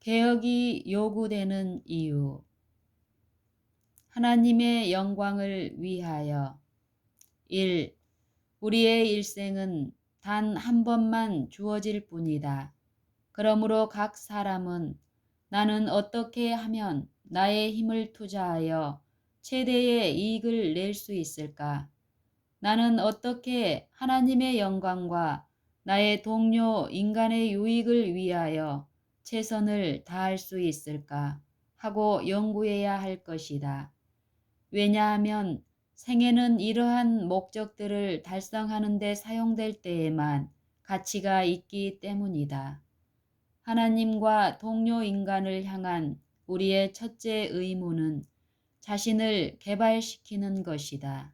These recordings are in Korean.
개혁이 요구되는 이유. 하나님의 영광을 위하여. 1. 우리의 일생은 단 한 번만 주어질 뿐이다. 그러므로 각 사람은 나는 어떻게 하면 나의 힘을 투자하여 최대의 이익을 낼 수 있을까? 나는 어떻게 하나님의 영광과 나의 동료 인간의 유익을 위하여 최선을 다할 수 있을까 하고 연구해야 할 것이다. 왜냐하면 생애는 이러한 목적들을 달성하는 데 사용될 때에만 가치가 있기 때문이다. 하나님과 동료 인간을 향한 우리의 첫째 의무는 자신을 개발시키는 것이다.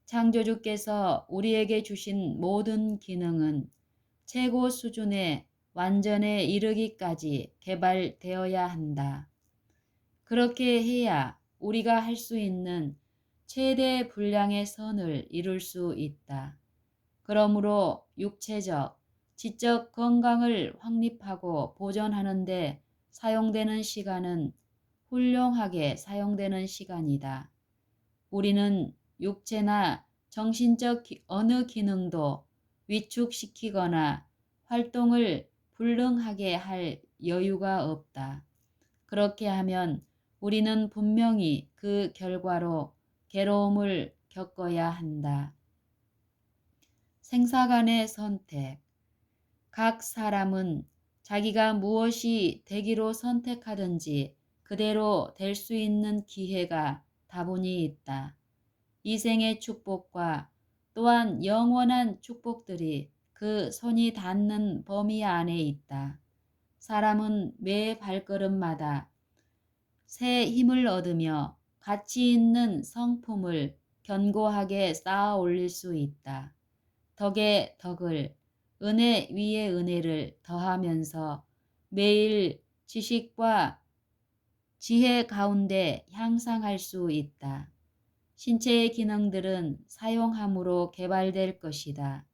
창조주께서 우리에게 주신 모든 기능은 최고 수준의 완전에 이르기까지 개발되어야 한다. 그렇게 해야 우리가 할 수 있는 최대 분량의 선을 이룰 수 있다. 그러므로 육체적, 지적 건강을 확립하고 보존하는 데 사용되는 시간은 훌륭하게 사용되는 시간이다. 우리는 육체나 정신적 어느 기능도 위축시키거나 활동을 불능하게 할 여유가 없다. 그렇게 하면 우리는 분명히 그 결과로 괴로움을 겪어야 한다. 생사 간의 선택. 각 사람은 자기가 무엇이 되기로 선택하든지 그대로 될 수 있는 기회가 다분히 있다. 이 생의 축복과 또한 영원한 축복들이 그 손이 닿는 범위 안에 있다. 사람은 매 발걸음마다 새 힘을 얻으며 가치 있는 성품을 견고하게 쌓아 올릴 수 있다. 덕에 덕을, 은혜 위에 은혜를 더하면서 매일 지식과 지혜 가운데 향상할 수 있다. 신체의 기능들은 사용함으로 개발될 것이다.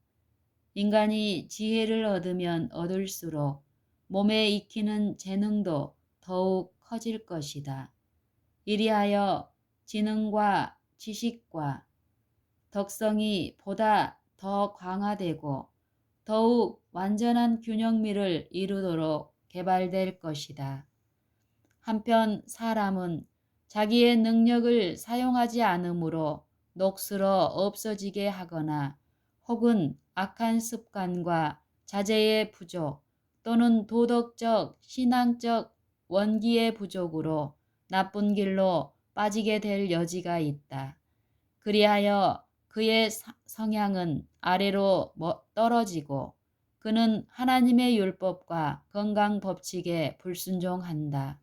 인간이 지혜를 얻으면 얻을수록 몸에 익히는 재능도 더욱 커질 것이다. 이리하여 지능과 지식과 덕성이 보다 더 강화되고 더욱 완전한 균형미를 이루도록 개발될 것이다. 한편 사람은 자기의 능력을 사용하지 않으므로 녹슬어 없어지게 하거나 혹은 악한 습관과 자제의 부족 또는 도덕적, 신앙적 원기의 부족으로 나쁜 길로 빠지게 될 여지가 있다. 그리하여 그의 성향은 아래로 떨어지고 그는 하나님의 율법과 건강 법칙에 불순종한다.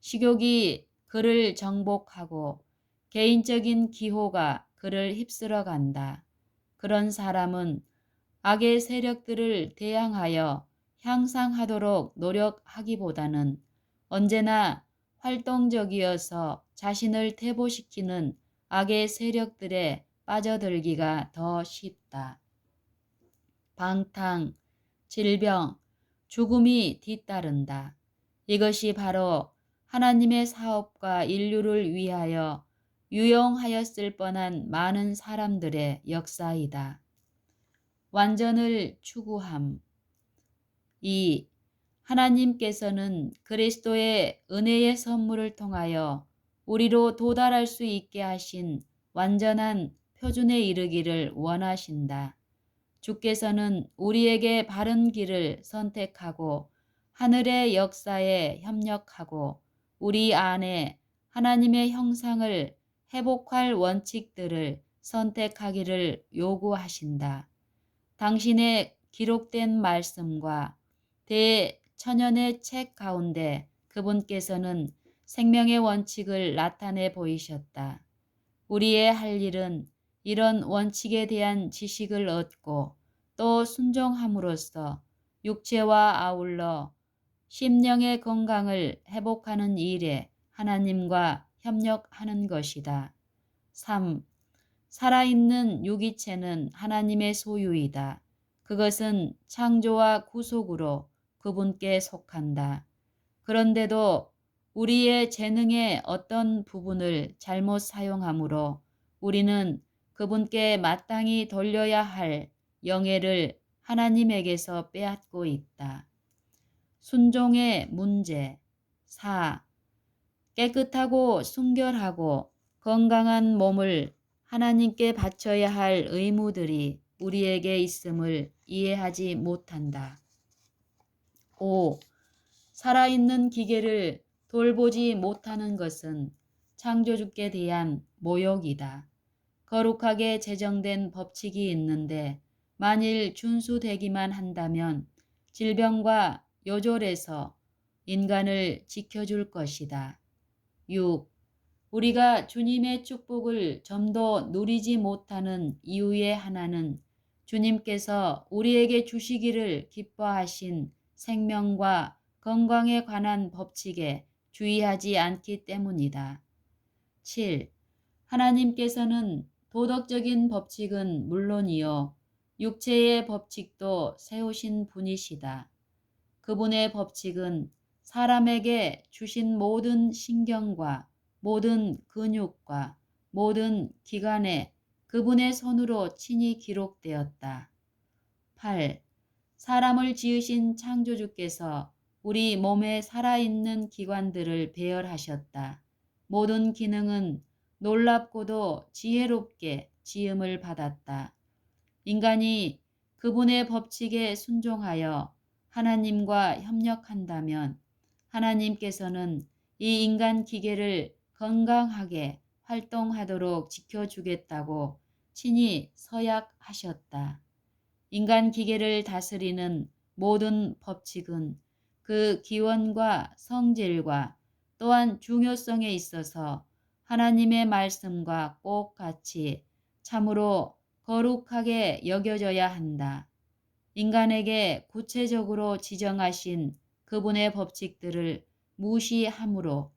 식욕이 그를 정복하고 개인적인 기호가 그를 휩쓸어 간다. 그런 사람은 악의 세력들을 대항하여 향상하도록 노력하기보다는 언제나 활동적이어서 자신을 퇴보시키는 악의 세력들에 빠져들기가 더 쉽다. 방탕, 질병, 죽음이 뒤따른다. 이것이 바로 하나님의 사업과 인류를 위하여 유용하였을 뻔한 많은 사람들의 역사이다. 완전을 추구함. 2. 하나님께서는 그리스도의 은혜의 선물을 통하여 우리로 도달할 수 있게 하신 완전한 표준에 이르기를 원하신다. 주께서는 우리에게 바른 길을 선택하고 하늘의 역사에 협력하고 우리 안에 하나님의 형상을 회복할 원칙들을 선택하기를 요구하신다. 당신의 기록된 말씀과 대천연의 책 가운데 그분께서는 생명의 원칙을 나타내 보이셨다. 우리의 할 일은 이런 원칙에 대한 지식을 얻고 또 순종함으로써 육체와 아울러 심령의 건강을 회복하는 일에 하나님과 협력하는 것이다. 3. 살아있는 유기체는 하나님의 소유이다. 그것은 창조와 구속으로 그분께 속한다. 그런데도 우리의 재능의 어떤 부분을 잘못 사용하므로 우리는 그분께 마땅히 돌려야 할 영예를 하나님에게서 빼앗고 있다. 순종의 문제 4. 깨끗하고 순결하고 건강한 몸을 하나님께 바쳐야 할 의무들이 우리에게 있음을 이해하지 못한다. 5. 살아있는 기계를 돌보지 못하는 것은 창조주께 대한 모욕이다. 거룩하게 제정된 법칙이 있는데 만일 준수되기만 한다면 질병과 요절에서 인간을 지켜줄 것이다. 6. 우리가 주님의 축복을 좀 더 누리지 못하는 이유의 하나는 주님께서 우리에게 주시기를 기뻐하신 생명과 건강에 관한 법칙에 주의하지 않기 때문이다. 7. 하나님께서는 도덕적인 법칙은 물론이요 육체의 법칙도 세우신 분이시다. 그분의 법칙은 사람에게 주신 모든 신경과 모든 근육과 모든 기관에 그분의 손으로 친히 기록되었다. 8. 사람을 지으신 창조주께서 우리 몸에 살아있는 기관들을 배열하셨다. 모든 기능은 놀랍고도 지혜롭게 지음을 받았다. 인간이 그분의 법칙에 순종하여 하나님과 협력한다면 하나님께서는 이 인간 기계를 건강하게 활동하도록 지켜주겠다고 친히 서약하셨다. 인간 기계를 다스리는 모든 법칙은 그 기원과 성질과 또한 중요성에 있어서 하나님의 말씀과 꼭 같이 참으로 거룩하게 여겨져야 한다. 인간에게 구체적으로 지정하신 그분의 법칙들을 무시함으로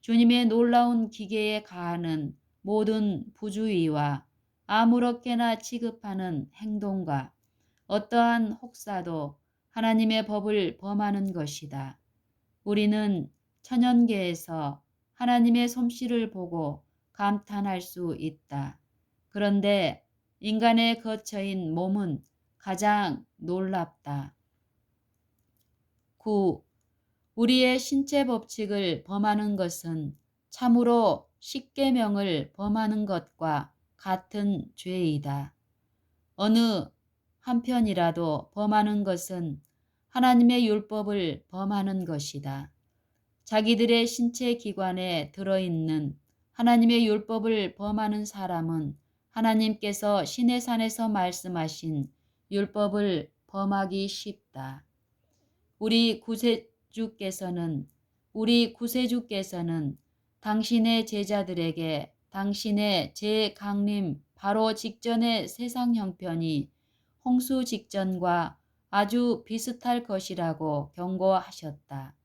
주님의 놀라운 기계에 가하는 모든 부주의와 아무렇게나 취급하는 행동과 어떠한 혹사도 하나님의 법을 범하는 것이다. 우리는 천연계에서 하나님의 솜씨를 보고 감탄할 수 있다. 그런데 인간의 거처인 몸은 가장 놀랍다. 9. 우리의 신체 법칙을 범하는 것은 참으로 십계명을 범하는 것과 같은 죄이다. 어느 한편이라도 범하는 것은 하나님의 율법을 범하는 것이다. 자기들의 신체 기관에 들어있는 하나님의 율법을 범하는 사람은 하나님께서 시내산에서 말씀하신 율법을 범하기 쉽다. 우리 구세주께서는 당신의 제자들에게 당신의 재강림 바로 직전의 세상 형편이 홍수 직전과 아주 비슷할 것이라고 경고하셨다.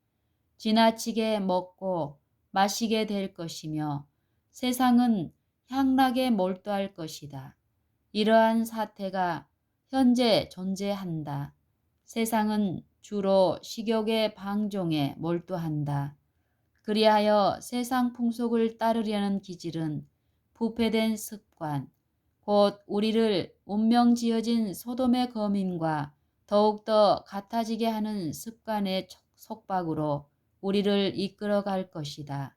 지나치게 먹고 마시게 될 것이며 세상은 향락에 몰두할 것이다. 이러한 사태가 현재 존재한다. 세상은 주로 식욕의 방종에 몰두한다. 그리하여 세상 풍속을 따르려는 기질은 부패된 습관, 곧 우리를 운명지어진 소돔의 거민과 더욱더 같아지게 하는 습관의 속박으로 우리를 이끌어갈 것이다.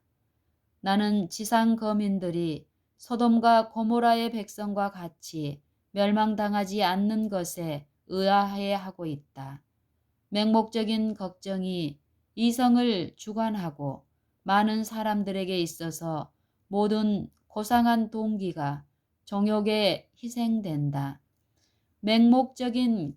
나는 지상 거민들이 소돔과 고모라의 백성과 같이 멸망당하지 않는 것에 의아해하고 있다. 맹목적인 걱정이 이성을 주관하고 많은 사람들에게 있어서 모든 고상한 동기가 정욕에 희생된다. 맹목적인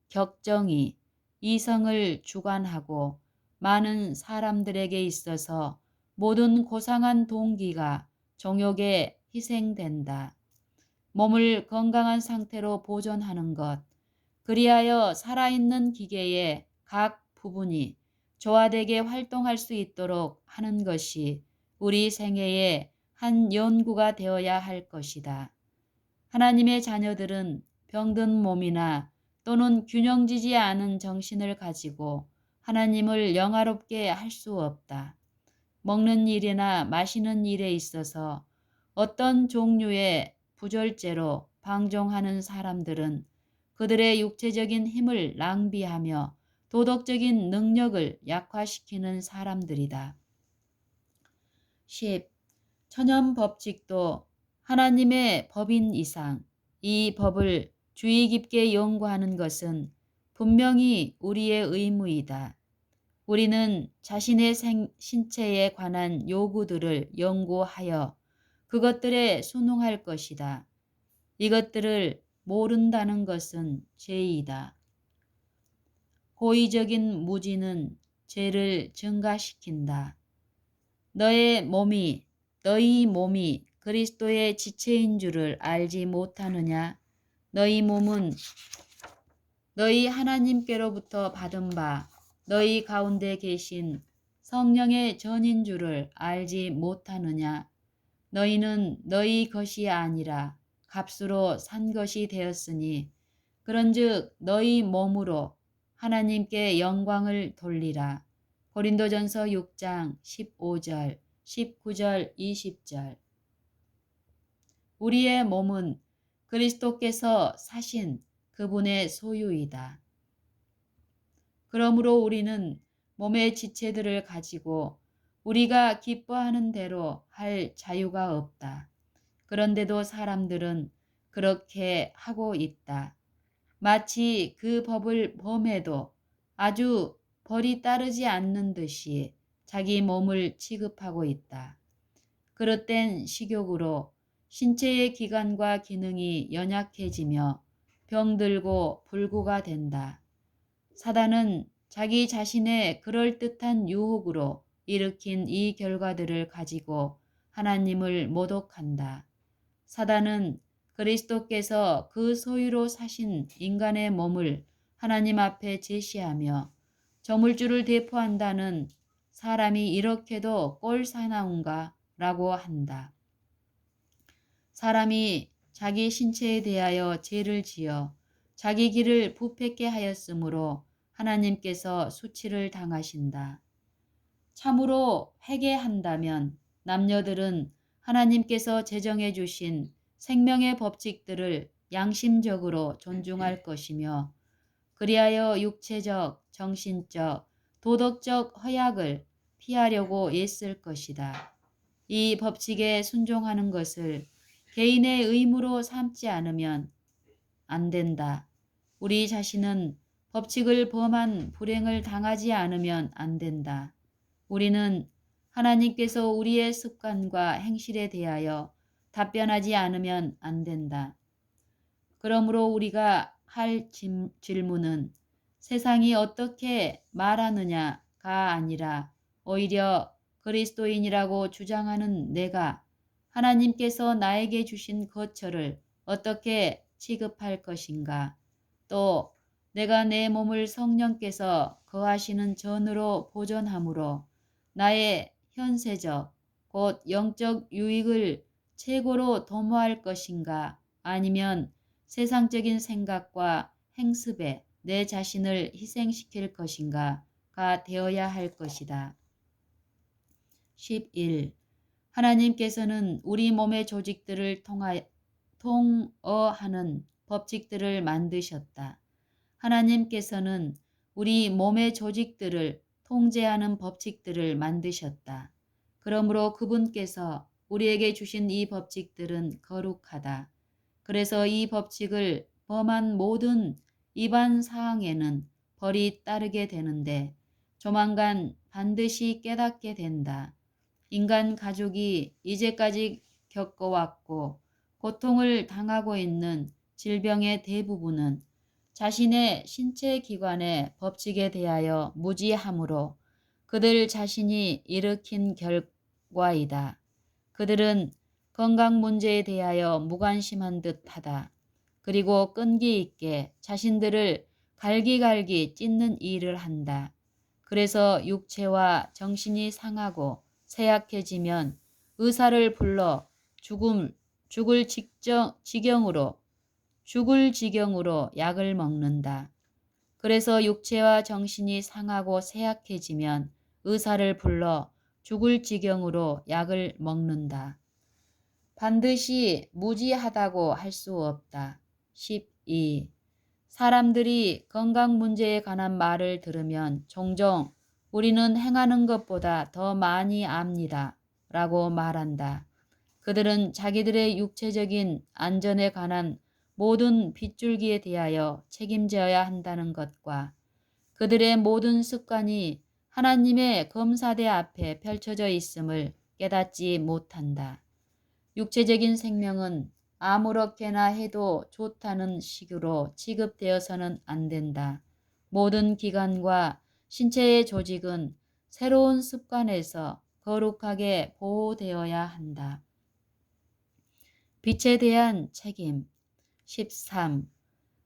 격정이 이성을 주관하고 많은 사람들에게 있어서 모든 고상한 동기가 정욕에 희생된다. 몸을 건강한 상태로 보존하는 것, 그리하여 살아있는 기계의 각 부분이 조화되게 활동할 수 있도록 하는 것이 우리 생애의 한 연구가 되어야 할 것이다. 하나님의 자녀들은 병든 몸이나 또는 균형지지 않은 정신을 가지고 하나님을 영화롭게 할 수 없다. 먹는 일이나 마시는 일에 있어서 어떤 종류의 부절제로 방종하는 사람들은 그들의 육체적인 힘을 낭비하며 도덕적인 능력을 약화시키는 사람들이다. 10. 천연 법칙도 하나님의 법인 이상 이 법을 주의 깊게 연구하는 것은 분명히 우리의 의무이다. 우리는 자신의 신체에 관한 요구들을 연구하여 그것들에 순응할 것이다. 이것들을 모른다는 것은 죄이다. 고의적인 무지는 죄를 증가시킨다. 너희 몸이 그리스도의 지체인 줄을 알지 못하느냐? 너희 몸은 너희 하나님께로부터 받은 바 너희 가운데 계신 성령의 전인 줄을 알지 못하느냐? 너희는 너희 것이 아니라 값으로 산 것이 되었으니 그런즉 너희 몸으로 하나님께 영광을 돌리라. 고린도전서 6장 15절, 19절, 20절. 우리의 몸은 그리스도께서 사신 그분의 소유이다. 그러므로 우리는 몸의 지체들을 가지고 우리가 기뻐하는 대로 할 자유가 없다. 그런데도 사람들은 그렇게 하고 있다. 마치 그 법을 범해도 아주 벌이 따르지 않는 듯이 자기 몸을 취급하고 있다. 그릇된 식욕으로 신체의 기관과 기능이 연약해지며 병들고 불구가 된다. 사단은 자기 자신의 그럴듯한 유혹으로 일으킨 이 결과들을 가지고 하나님을 모독한다. 사단은 그리스도께서 그 소유로 사신 인간의 몸을 하나님 앞에 제시하며 저물주를 대포한다는 사람이 이렇게도 꼴사나운가 라고 한다. 사람이 자기 신체에 대하여 죄를 지어 자기 길을 부패케 하였으므로 하나님께서 수치를 당하신다. 참으로 회개한다면 남녀들은 하나님께서 제정해 주신 생명의 법칙들을 양심적으로 존중할 것이며 그리하여 육체적, 정신적, 도덕적 허약을 피하려고 애쓸 것이다. 이 법칙에 순종하는 것을 개인의 의무로 삼지 않으면 안 된다. 우리 자신은 법칙을 범한 불행을 당하지 않으면 안 된다. 우리는 하나님께서 우리의 습관과 행실에 대하여 답변하지 않으면 안 된다. 그러므로 우리가 할 질문은 세상이 어떻게 말하느냐가 아니라 오히려 그리스도인이라고 주장하는 내가 하나님께서 나에게 주신 거처를 어떻게 취급할 것인가? 또 내가 내 몸을 성령께서 거하시는 전으로 보존함으로 나의 현세적 곧 영적 유익을 최고로 도모할 것인가? 아니면 세상적인 생각과 행습에 내 자신을 희생시킬 것인가가 되어야 할 것이다. 11. 하나님께서는 우리 몸의 조직들을 통어하는 법칙들을 만드셨다. 하나님께서는 우리 몸의 조직들을 통제하는 법칙들을 만드셨다. 그러므로 그분께서 우리에게 주신 이 법칙들은 거룩하다. 그래서 이 법칙을 범한 모든 위반 사항에는 벌이 따르게 되는데 조만간 반드시 깨닫게 된다. 인간 가족이 이제까지 겪어왔고 고통을 당하고 있는 질병의 대부분은 자신의 신체 기관의 법칙에 대하여 무지함으로 그들 자신이 일으킨 결과이다. 그들은 건강 문제에 대하여 무관심한 듯하다. 그리고 끈기 있게 자신들을 갈기갈기 찢는 일을 한다. 그래서 육체와 정신이 상하고 쇠약해지면 의사를 불러 죽을 지경으로 죽을 지경으로 약을 먹는다. 그래서 육체와 정신이 상하고 쇠약해지면 의사를 불러 죽을 지경으로 약을 먹는다. 반드시 무지하다고 할 수 없다. 12. 사람들이 건강 문제에 관한 말을 들으면 종종 우리는 행하는 것보다 더 많이 압니다. 라고 말한다. 그들은 자기들의 육체적인 안전에 관한 모든 빗줄기에 대하여 책임져야 한다는 것과 그들의 모든 습관이 하나님의 검사대 앞에 펼쳐져 있음을 깨닫지 못한다. 육체적인 생명은 아무렇게나 해도 좋다는 식으로 취급되어서는 안 된다. 모든 기관과 신체의 조직은 새로운 습관에서 거룩하게 보호되어야 한다. 빛에 대한 책임. 13.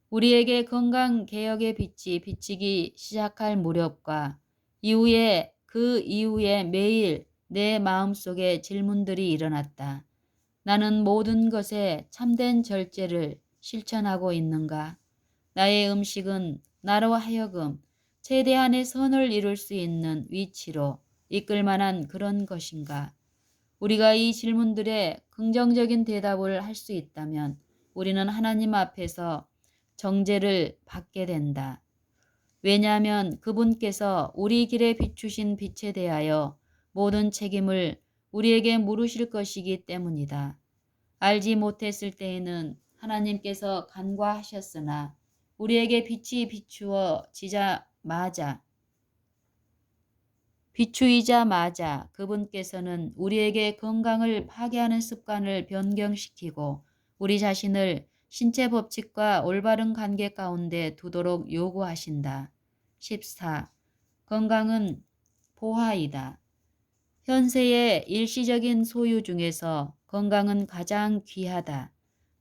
우리에게 건강 개혁의 빛이 비치기 시작할 무렵과 그 이후에 매일 내 마음속에 질문들이 일어났다. 나는 모든 것에 참된 절제를 실천하고 있는가? 나의 음식은 나로 하여금 최대한의 선을 이룰 수 있는 위치로 이끌 만한 그런 것인가? 우리가 이 질문들에 긍정적인 대답을 할 수 있다면 우리는 하나님 앞에서 정죄를 받게 된다. 왜냐하면 그분께서 우리 길에 비추신 빛에 대하여 모든 책임을 우리에게 물으실 것이기 때문이다. 알지 못했을 때에는 하나님께서 간과하셨으나 우리에게 빛이 비추이자마자 그분께서는 우리에게 건강을 파괴하는 습관을 변경시키고 우리 자신을 신체 법칙과 올바른 관계 가운데 두도록 요구하신다. 14. 건강은 보화이다. 현세의 일시적인 소유 중에서 건강은 가장 귀하다.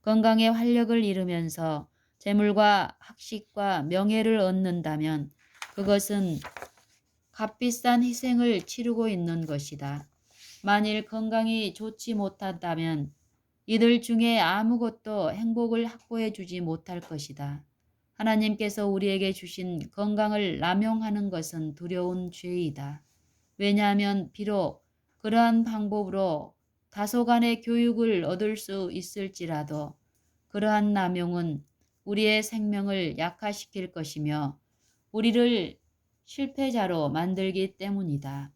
건강의 활력을 잃으면서 재물과 학식과 명예를 얻는다면 그것은 값비싼 희생을 치르고 있는 것이다. 만일 건강이 좋지 못하다면 이들 중에 아무것도 행복을 확보해 주지 못할 것이다. 하나님께서 우리에게 주신 건강을 남용하는 것은 두려운 죄이다. 왜냐하면 비록 그러한 방법으로 다소간의 교육을 얻을 수 있을지라도 그러한 남용은 우리의 생명을 약화시킬 것이며 우리를 실패자로 만들기 때문이다.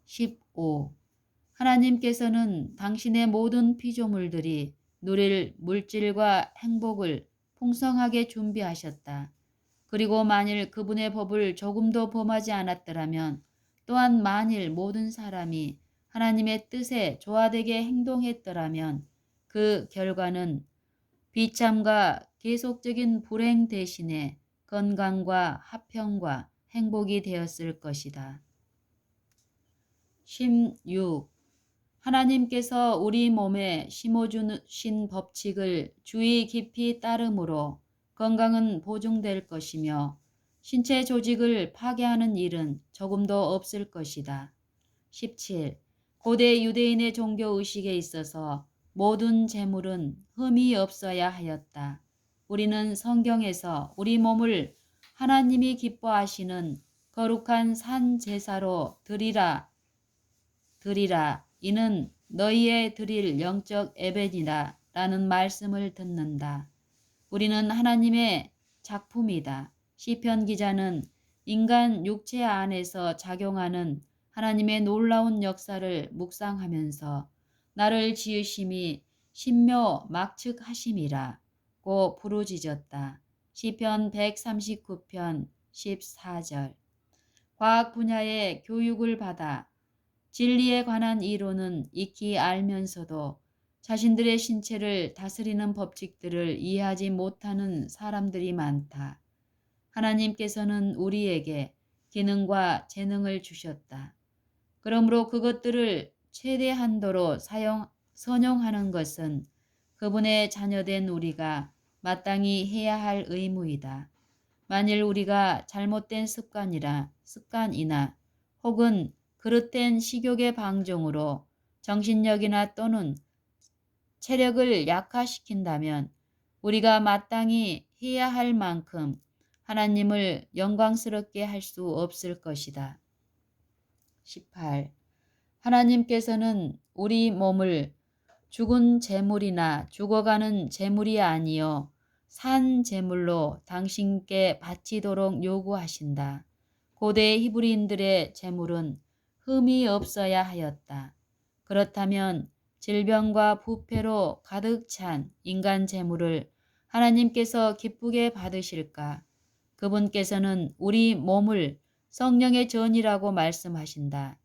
15. 하나님께서는 당신의 모든 피조물들이 누릴 물질과 행복을 풍성하게 준비하셨다. 그리고 만일 그분의 법을 조금도 범하지 않았더라면 또한 만일 모든 사람이 하나님의 뜻에 조화되게 행동했더라면 그 결과는 비참과 계속적인 불행 대신에 건강과 화평과 행복이 되었을 것이다. 16. 하나님께서 우리 몸에 심어주신 법칙을 주의 깊이 따름으로 건강은 보증될 것이며 신체 조직을 파괴하는 일은 조금도 없을 것이다. 17. 고대 유대인의 종교의식에 있어서 모든 재물은 흠이 없어야 하였다. 우리는 성경에서 우리 몸을 하나님이 기뻐하시는 거룩한 산 제사로 드리라 이는 너희의 드릴 영적 예배니라 라는 말씀을 듣는다. 우리는 하나님의 작품이다. 시편 기자는 인간 육체 안에서 작용하는 하나님의 놀라운 역사를 묵상하면서 나를 지으심이 신묘막측하심이라고 부르짖었다. 시편 139편 14절. 과학 분야의 교육을 받아 진리에 관한 이론은 익히 알면서도 자신들의 신체를 다스리는 법칙들을 이해하지 못하는 사람들이 많다. 하나님께서는 우리에게 기능과 재능을 주셨다. 그러므로 그것들을 최대 한도로 선용하는 것은 그분의 자녀된 우리가 마땅히 해야 할 의무이다. 만일 우리가 잘못된 습관이나 혹은 그릇된 식욕의 방종으로 정신력이나 또는 체력을 약화시킨다면 우리가 마땅히 해야 할 만큼 하나님을 영광스럽게 할 수 없을 것이다. 18. 하나님께서는 우리 몸을 죽은 재물이나 죽어가는 재물이 아니요 산 재물로 당신께 바치도록 요구하신다. 고대 히브리인들의 재물은 흠이 없어야 하였다. 그렇다면 질병과 부패로 가득 찬 인간 재물을 하나님께서 기쁘게 받으실까? 그분께서는 우리 몸을 성령의 전이라고 말씀하신다.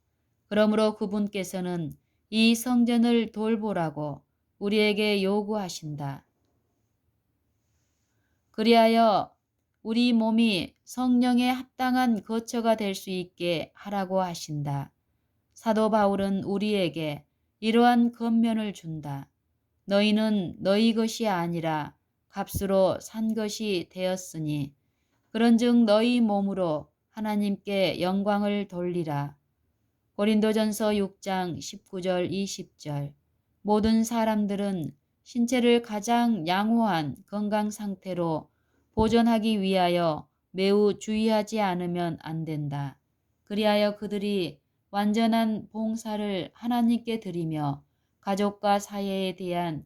그러므로 그분께서는 이 성전을 돌보라고 우리에게 요구하신다. 그리하여 우리 몸이 성령에 합당한 거처가 될 수 있게 하라고 하신다. 사도 바울은 우리에게 이러한 권면을 준다. 너희는 너희 것이 아니라 값으로 산 것이 되었으니 그런즉 너희 몸으로 하나님께 영광을 돌리라. 고린도전서 6장 19절 20절. 모든 사람들은 신체를 가장 양호한 건강 상태로 보존하기 위하여 매우 주의하지 않으면 안 된다. 그리하여 그들이 완전한 봉사를 하나님께 드리며 가족과 사회에 대한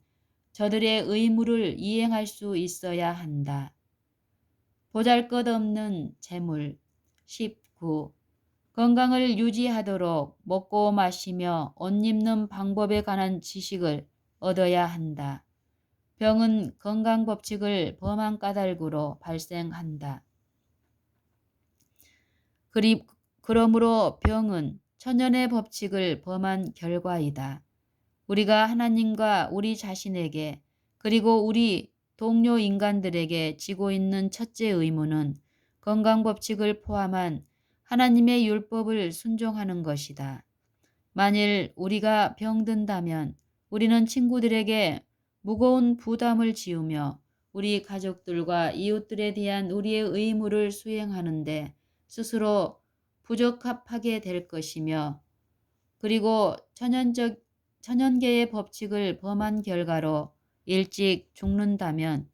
저들의 의무를 이행할 수 있어야 한다. 보잘것없는 재물. 19. 건강을 유지하도록 먹고 마시며 옷 입는 방법에 관한 지식을 얻어야 한다. 병은 건강 법칙을 범한 까닭으로 발생한다. 그러므로 병은 천연의 법칙을 범한 결과이다. 우리가 하나님과 우리 자신에게 그리고 우리 동료 인간들에게 지고 있는 첫째 의무는 건강 법칙을 포함한 하나님의 율법을 순종하는 것이다. 만일 우리가 병든다면 우리는 친구들에게 무거운 부담을 지우며 우리 가족들과 이웃들에 대한 우리의 의무를 수행하는데 스스로 부적합하게 될 것이며 그리고 천연계의 법칙을 범한 결과로 일찍 죽는다면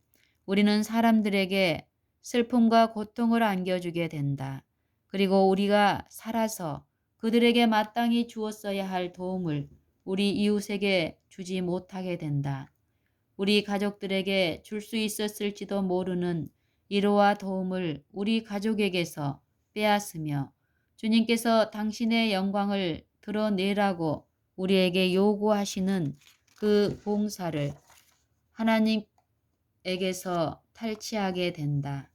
우리는 사람들에게 슬픔과 고통을 안겨주게 된다. 그리고 우리가 살아서 그들에게 마땅히 주었어야 할 도움을 우리 이웃에게 주지 못하게 된다. 우리 가족들에게 줄 수 있었을지도 모르는 위로와 도움을 우리 가족에게서 빼앗으며 주님께서 당신의 영광을 드러내라고 우리에게 요구하시는 그 봉사를 하나님에게서 탈취하게 된다.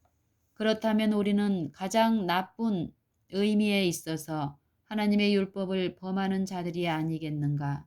그렇다면 우리는 가장 나쁜 의미에 있어서 하나님의 율법을 범하는 자들이 아니겠는가?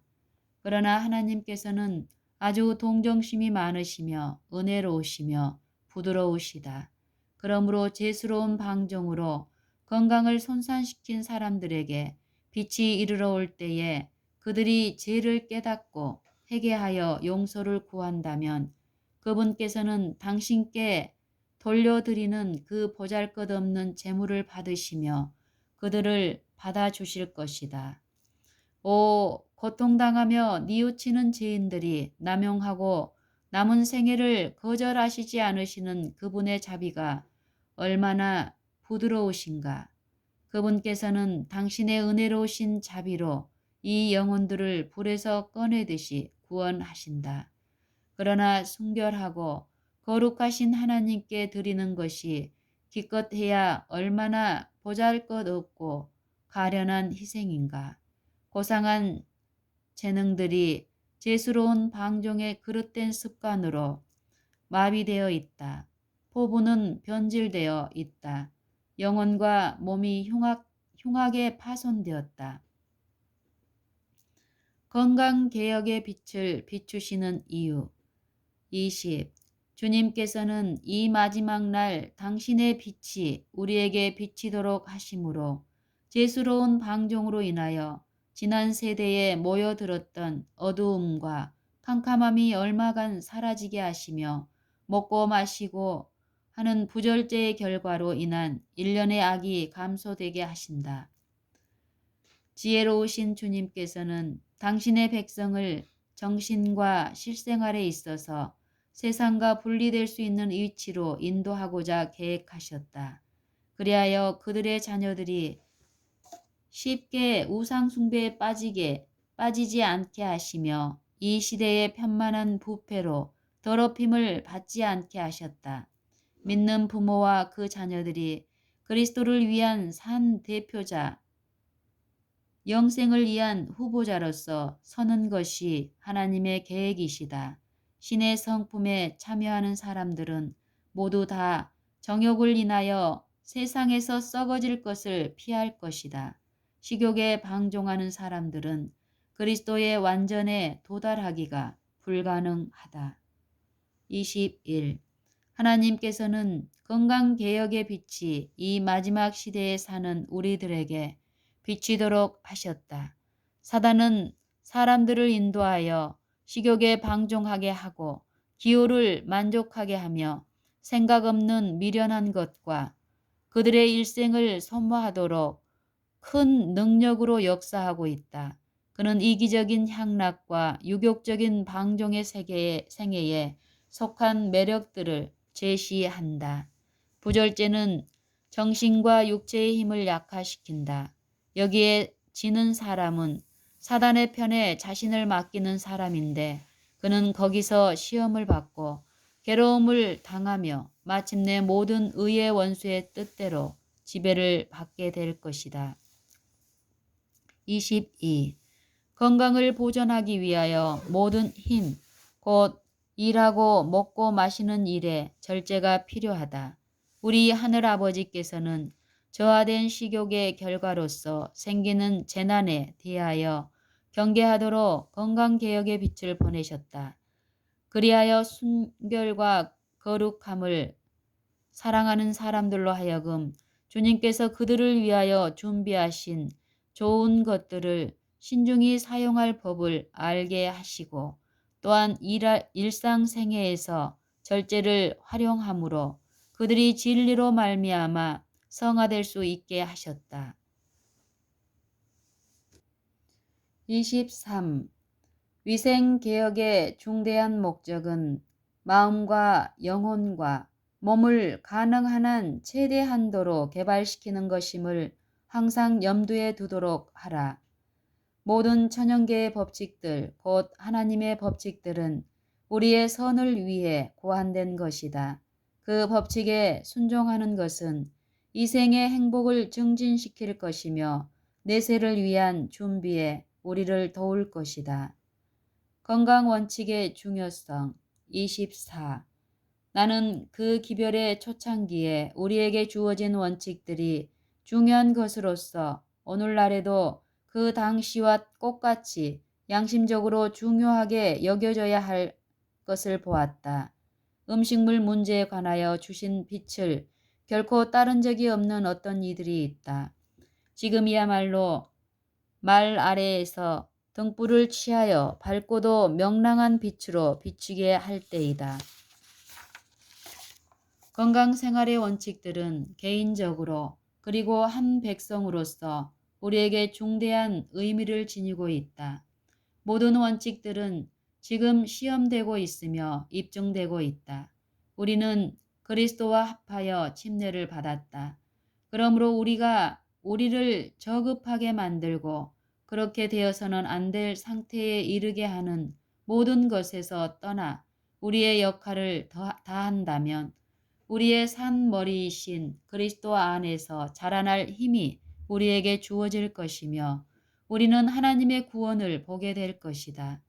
그러나 하나님께서는 아주 동정심이 많으시며 은혜로우시며 부드러우시다. 그러므로 죄스러운 방종으로 건강을 손상시킨 사람들에게 빛이 이르러 올 때에 그들이 죄를 깨닫고 회개하여 용서를 구한다면 그분께서는 당신께 돌려드리는 그 보잘것없는 재물을 받으시며 그들을 받아주실 것이다. 오, 고통당하며 뉘우치는 죄인들이 남용하고 남은 생애를 거절하시지 않으시는 그분의 자비가 얼마나 부드러우신가. 그분께서는 당신의 은혜로우신 자비로 이 영혼들을 불에서 꺼내듯이 구원하신다. 그러나 순결하고 거룩하신 하나님께 드리는 것이 기껏해야 얼마나 보잘것없고 가련한 희생인가. 고상한 재능들이 죄스러운 방종의 그릇된 습관으로 마비되어 있다. 포부는 변질되어 있다. 영혼과 몸이 흉하게 파손되었다. 건강개혁의 빛을 비추시는 이유. 20. 주님께서는 이 마지막 날 당신의 빛이 우리에게 비치도록 하심으로 죄스러운 방종으로 인하여 지난 세대에 모여들었던 어두움과 캄캄함이 얼마간 사라지게 하시며 먹고 마시고 하는 부절제의 결과로 인한 일련의 악이 감소되게 하신다. 지혜로우신 주님께서는 당신의 백성을 정신과 실생활에 있어서 세상과 분리될 수 있는 위치로 인도하고자 계획하셨다. 그리하여 그들의 자녀들이 쉽게 우상 숭배에 빠지지 않게 하시며 이 시대의 편만한 부패로 더럽힘을 받지 않게 하셨다. 믿는 부모와 그 자녀들이 그리스도를 위한 산 대표자, 영생을 위한 후보자로서 서는 것이 하나님의 계획이시다. 신의 성품에 참여하는 사람들은 모두 다 정욕을 인하여 세상에서 썩어질 것을 피할 것이다. 식욕에 방종하는 사람들은 그리스도의 완전에 도달하기가 불가능하다. 21. 하나님께서는 건강개혁의 빛이 이 마지막 시대에 사는 우리들에게 비치도록 하셨다. 사단은 사람들을 인도하여 식욕에 방종하게 하고 기호를 만족하게 하며 생각 없는 미련한 것과 그들의 일생을 소모하도록 큰 능력으로 역사하고 있다. 그는 이기적인 향락과 유욕적인 방종의 생애에 속한 매력들을 제시한다. 부절제는 정신과 육체의 힘을 약화시킨다. 여기에 지는 사람은 사단의 편에 자신을 맡기는 사람인데 그는 거기서 시험을 받고 괴로움을 당하며 마침내 모든 의의 원수의 뜻대로 지배를 받게 될 것이다. 22. 건강을 보존하기 위하여 모든 힘, 곧 일하고 먹고 마시는 일에 절제가 필요하다. 우리 하늘아버지께서는 저하된 식욕의 결과로서 생기는 재난에 대하여 경계하도록 건강개혁의 빛을 보내셨다. 그리하여 순결과 거룩함을 사랑하는 사람들로 하여금 주님께서 그들을 위하여 준비하신 좋은 것들을 신중히 사용할 법을 알게 하시고 또한 일상생애에서 절제를 활용함으로 그들이 진리로 말미암아 성화될 수 있게 하셨다. 23. 위생개혁의 중대한 목적은 마음과 영혼과 몸을 가능한 한 최대 한도로 개발시키는 것임을 항상 염두에 두도록 하라. 모든 천연계의 법칙들, 곧 하나님의 법칙들은 우리의 선을 위해 고안된 것이다. 그 법칙에 순종하는 것은 이 생의 행복을 증진시킬 것이며 내세를 위한 준비에 우리를 도울 것이다. 건강 원칙의 중요성 24. 나는 그 기별의 초창기에 우리에게 주어진 원칙들이 중요한 것으로서 오늘날에도 그 당시와 똑같이 양심적으로 중요하게 여겨져야 할 것을 보았다. 음식물 문제에 관하여 주신 빛을 결코 따른 적이 없는 어떤 이들이 있다. 지금이야말로 말 아래에서 등불을 취하여 밝고도 명랑한 빛으로 비추게 할 때이다. 건강생활의 원칙들은 개인적으로 그리고 한 백성으로서 우리에게 중대한 의미를 지니고 있다. 모든 원칙들은 지금 시험되고 있으며 입증되고 있다. 우리는 그리스도와 합하여 침례를 받았다. 그러므로 우리가 우리를 저급하게 만들고 그렇게 되어서는 안 될 상태에 이르게 하는 모든 것에서 떠나 우리의 역할을 다한다면 우리의 산머리이신 그리스도 안에서 자라날 힘이 우리에게 주어질 것이며 우리는 하나님의 구원을 보게 될 것이다.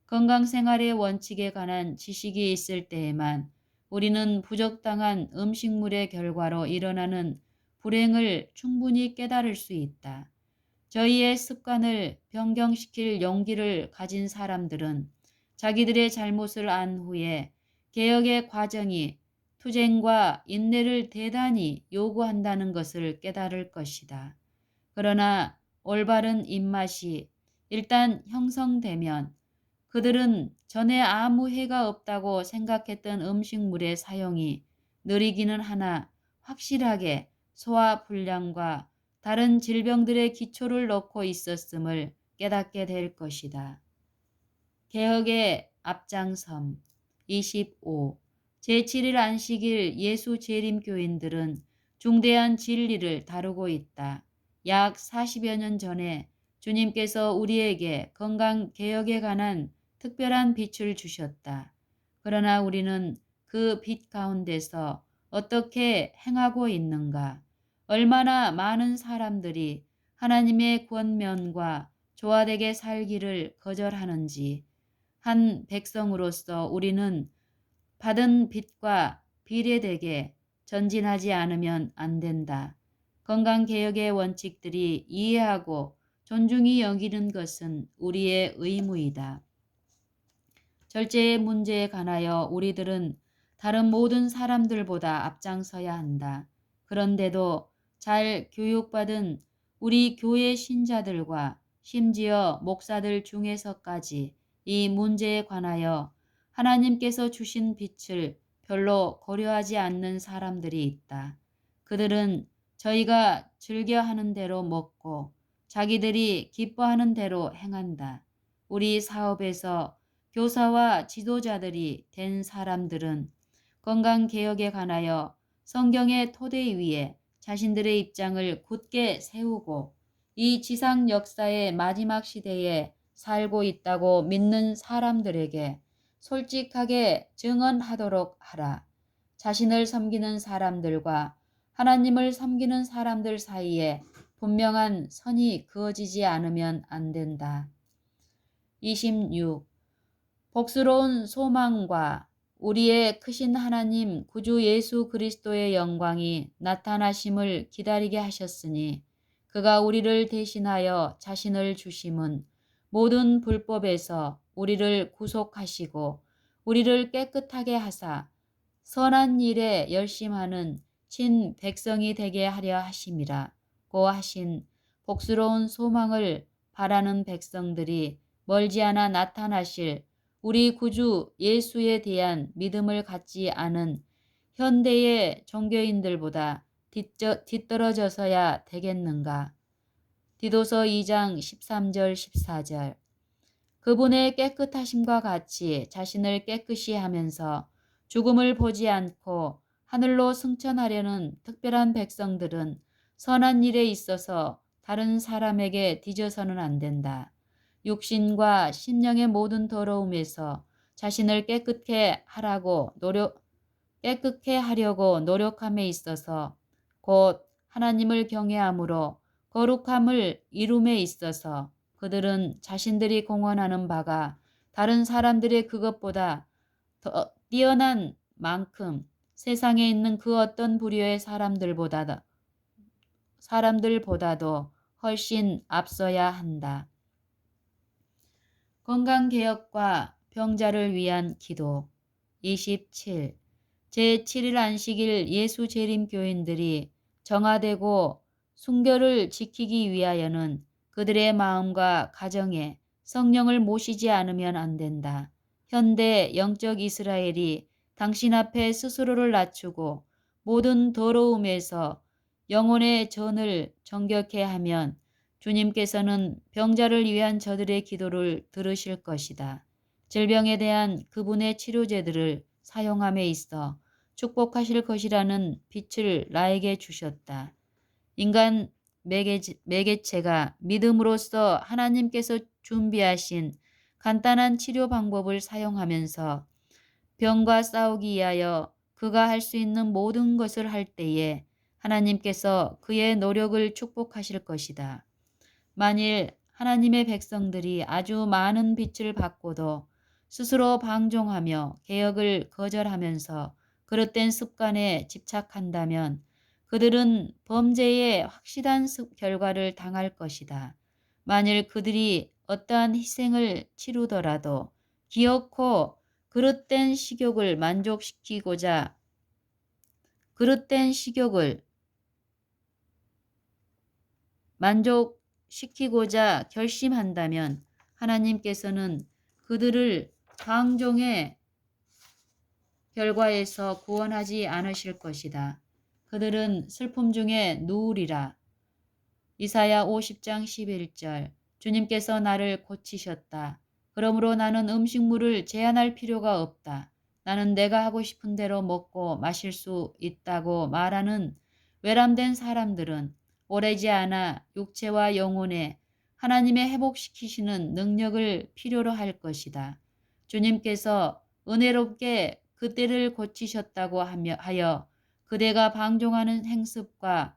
건강생활의 원칙에 관한 지식이 있을 때에만 우리는 부적당한 음식물의 결과로 일어나는 불행을 충분히 깨달을 수 있다. 저희의 습관을 변경시킬 용기를 가진 사람들은 자기들의 잘못을 안 후에 개혁의 과정이 투쟁과 인내를 대단히 요구한다는 것을 깨달을 것이다. 그러나 올바른 입맛이 일단 형성되면 그들은 전에 아무 해가 없다고 생각했던 음식물의 사용이 느리기는 하나 확실하게 소화불량과 다른 질병들의 기초를 놓고 있었음을 깨닫게 될 것이다. 개혁의 앞장섬 25. 제7일 안식일 예수 재림교인들은 중대한 진리를 다루고 있다. 약 40여 년 전에 주님께서 우리에게 건강개혁에 관한 특별한 빛을 주셨다. 그러나 우리는 그 빛 가운데서 어떻게 행하고 있는가? 얼마나 많은 사람들이 하나님의 권면과 조화되게 살기를 거절하는지, 한 백성으로서 우리는 받은 빛과 비례되게 전진하지 않으면 안 된다. 건강개혁의 원칙들이 이해하고 존중이 여기는 것은 우리의 의무이다. 절제의 문제에 관하여 우리들은 다른 모든 사람들보다 앞장서야 한다. 그런데도 잘 교육받은 우리 교회 신자들과 심지어 목사들 중에서까지 이 문제에 관하여 하나님께서 주신 빛을 별로 고려하지 않는 사람들이 있다. 그들은 저희가 즐겨 하는 대로 먹고 자기들이 기뻐하는 대로 행한다. 우리 사업에서 교사와 지도자들이 된 사람들은 건강개혁에 관하여 성경의 토대 위에 자신들의 입장을 굳게 세우고 이 지상 역사의 마지막 시대에 살고 있다고 믿는 사람들에게 솔직하게 증언하도록 하라. 자신을 섬기는 사람들과 하나님을 섬기는 사람들 사이에 분명한 선이 그어지지 않으면 안 된다. 26. 복스러운 소망과 우리의 크신 하나님 구주 예수 그리스도의 영광이 나타나심을 기다리게 하셨으니 그가 우리를 대신하여 자신을 주심은 모든 불법에서 우리를 구속하시고 우리를 깨끗하게 하사 선한 일에 열심하는 친 백성이 되게 하려 하심이라. 고 하신 복스러운 소망을 바라는 백성들이 멀지 않아 나타나실 우리 구주 예수에 대한 믿음을 갖지 않은 현대의 종교인들보다 뒤떨어져서야 되겠는가. 디도서 2장 13절 14절. 그분의 깨끗하심과 같이 자신을 깨끗이 하면서 죽음을 보지 않고 하늘로 승천하려는 특별한 백성들은 선한 일에 있어서 다른 사람에게 뒤져서는 안 된다. 육신과 심령의 모든 더러움에서 자신을 깨끗게 하려고 노력함에 있어서 곧 하나님을 경외함으로 거룩함을 이룸에 있어서 그들은 자신들이 공언하는 바가 다른 사람들의 그것보다 더 뛰어난 만큼 세상에 있는 그 어떤 부류의 사람들보다도 훨씬 앞서야 한다. 건강개혁과 병자를 위한 기도. 27. 제7일 안식일 예수 재림교인들이 정화되고 순결을 지키기 위하여는 그들의 마음과 가정에 성령을 모시지 않으면 안 된다. 현대 영적 이스라엘이 당신 앞에 스스로를 낮추고 모든 더러움에서 영혼의 전을 정결케 하면 주님께서는 병자를 위한 저들의 기도를 들으실 것이다. 질병에 대한 그분의 치료제들을 사용함에 있어 축복하실 것이라는 빛을 나에게 주셨다. 인간 매개체가 믿음으로써 하나님께서 준비하신 간단한 치료 방법을 사용하면서 병과 싸우기 위하여 그가 할 수 있는 모든 것을 할 때에 하나님께서 그의 노력을 축복하실 것이다. 만일 하나님의 백성들이 아주 많은 빛을 받고도 스스로 방종하며 개혁을 거절하면서 그릇된 습관에 집착한다면 그들은 범죄의 확실한 결과를 당할 것이다. 만일 그들이 어떠한 희생을 치르더라도 기어코 그릇된 식욕을 만족시키고자 결심한다면 하나님께서는 그들을 방종의 결과에서 구원하지 않으실 것이다. 그들은 슬픔 중에 누우리라. 이사야 50장 11절. 주님께서 나를 고치셨다. 그러므로 나는 음식물을 제한할 필요가 없다. 나는 내가 하고 싶은 대로 먹고 마실 수 있다고 말하는 외람된 사람들은 오래지 않아 육체와 영혼에 하나님의 회복시키시는 능력을 필요로 할 것이다. 주님께서 은혜롭게 그때를 고치셨다고 하여 그대가 방종하는 행습과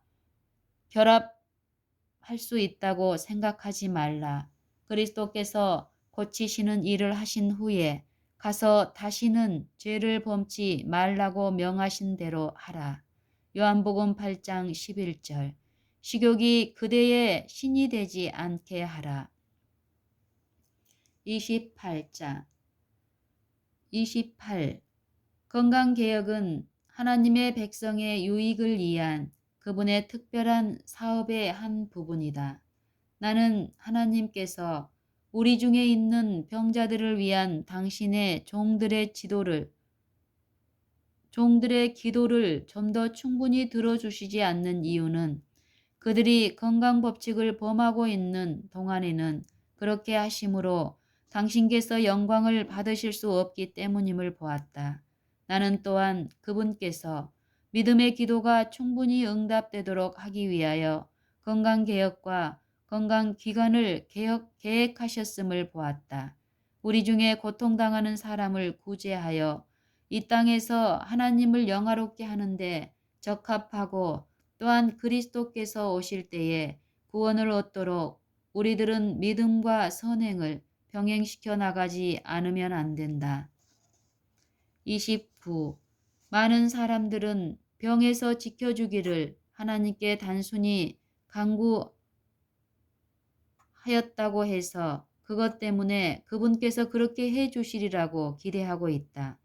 결합할 수 있다고 생각하지 말라. 그리스도께서 고치시는 일을 하신 후에 가서 다시는 죄를 범치 말라고 명하신 대로 하라. 요한복음 8장 11절. 식욕이 그대의 신이 되지 않게 하라. 28장 28. 건강개혁은 하나님의 백성의 유익을 위한 그분의 특별한 사업의 한 부분이다. 나는 하나님께서 우리 중에 있는 병자들을 위한 당신의 종들의 기도를 좀 더 충분히 들어주시지 않는 이유는 그들이 건강법칙을 범하고 있는 동안에는 그렇게 하심으로 당신께서 영광을 받으실 수 없기 때문임을 보았다. 나는 또한 그분께서 믿음의 기도가 충분히 응답되도록 하기 위하여 건강개혁과 건강기관을 계획하셨음을 보았다. 우리 중에 고통당하는 사람을 구제하여 이 땅에서 하나님을 영화롭게 하는데 적합하고 또한 그리스도께서 오실 때에 구원을 얻도록 우리들은 믿음과 선행을 병행시켜 나가지 않으면 안 된다. 29. 많은 사람들은 병에서 지켜주기를 하나님께 단순히 간구하였다고 해서 그것 때문에 그분께서 그렇게 해 주시리라고 기대하고 있다.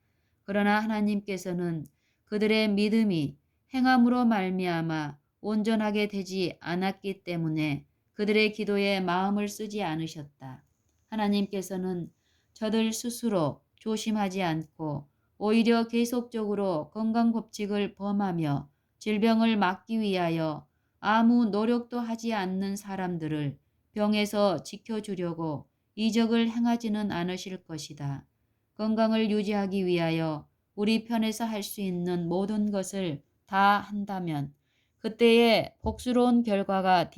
그러나 하나님께서는 그들의 믿음이 행함으로 말미암아 온전하게 되지 않았기 때문에 그들의 기도에 마음을 쓰지 않으셨다. 하나님께서는 저들 스스로 조심하지 않고 오히려 계속적으로 건강법칙을 범하며 질병을 막기 위하여 아무 노력도 하지 않는 사람들을 병에서 지켜주려고 이적을 행하지는 않으실 것이다. 건강을 유지하기 위하여 우리 편에서 할 수 있는 모든 것을 다 한다면 그때에 복스러운 결과가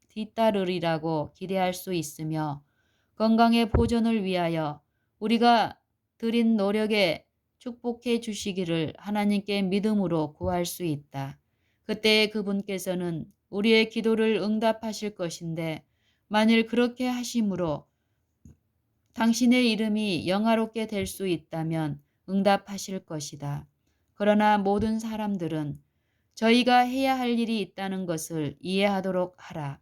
뒤따르리라고 기대할 수 있으며 건강의 보존을 위하여 우리가 드린 노력에 축복해 주시기를 하나님께 믿음으로 구할 수 있다. 그때에 그분께서는 우리의 기도를 응답하실 것인데 만일 그렇게 하심으로 당신의 이름이 영화롭게 될 수 있다면 응답하실 것이다. 그러나 모든 사람들은 저희가 해야 할 일이 있다는 것을 이해하도록 하라.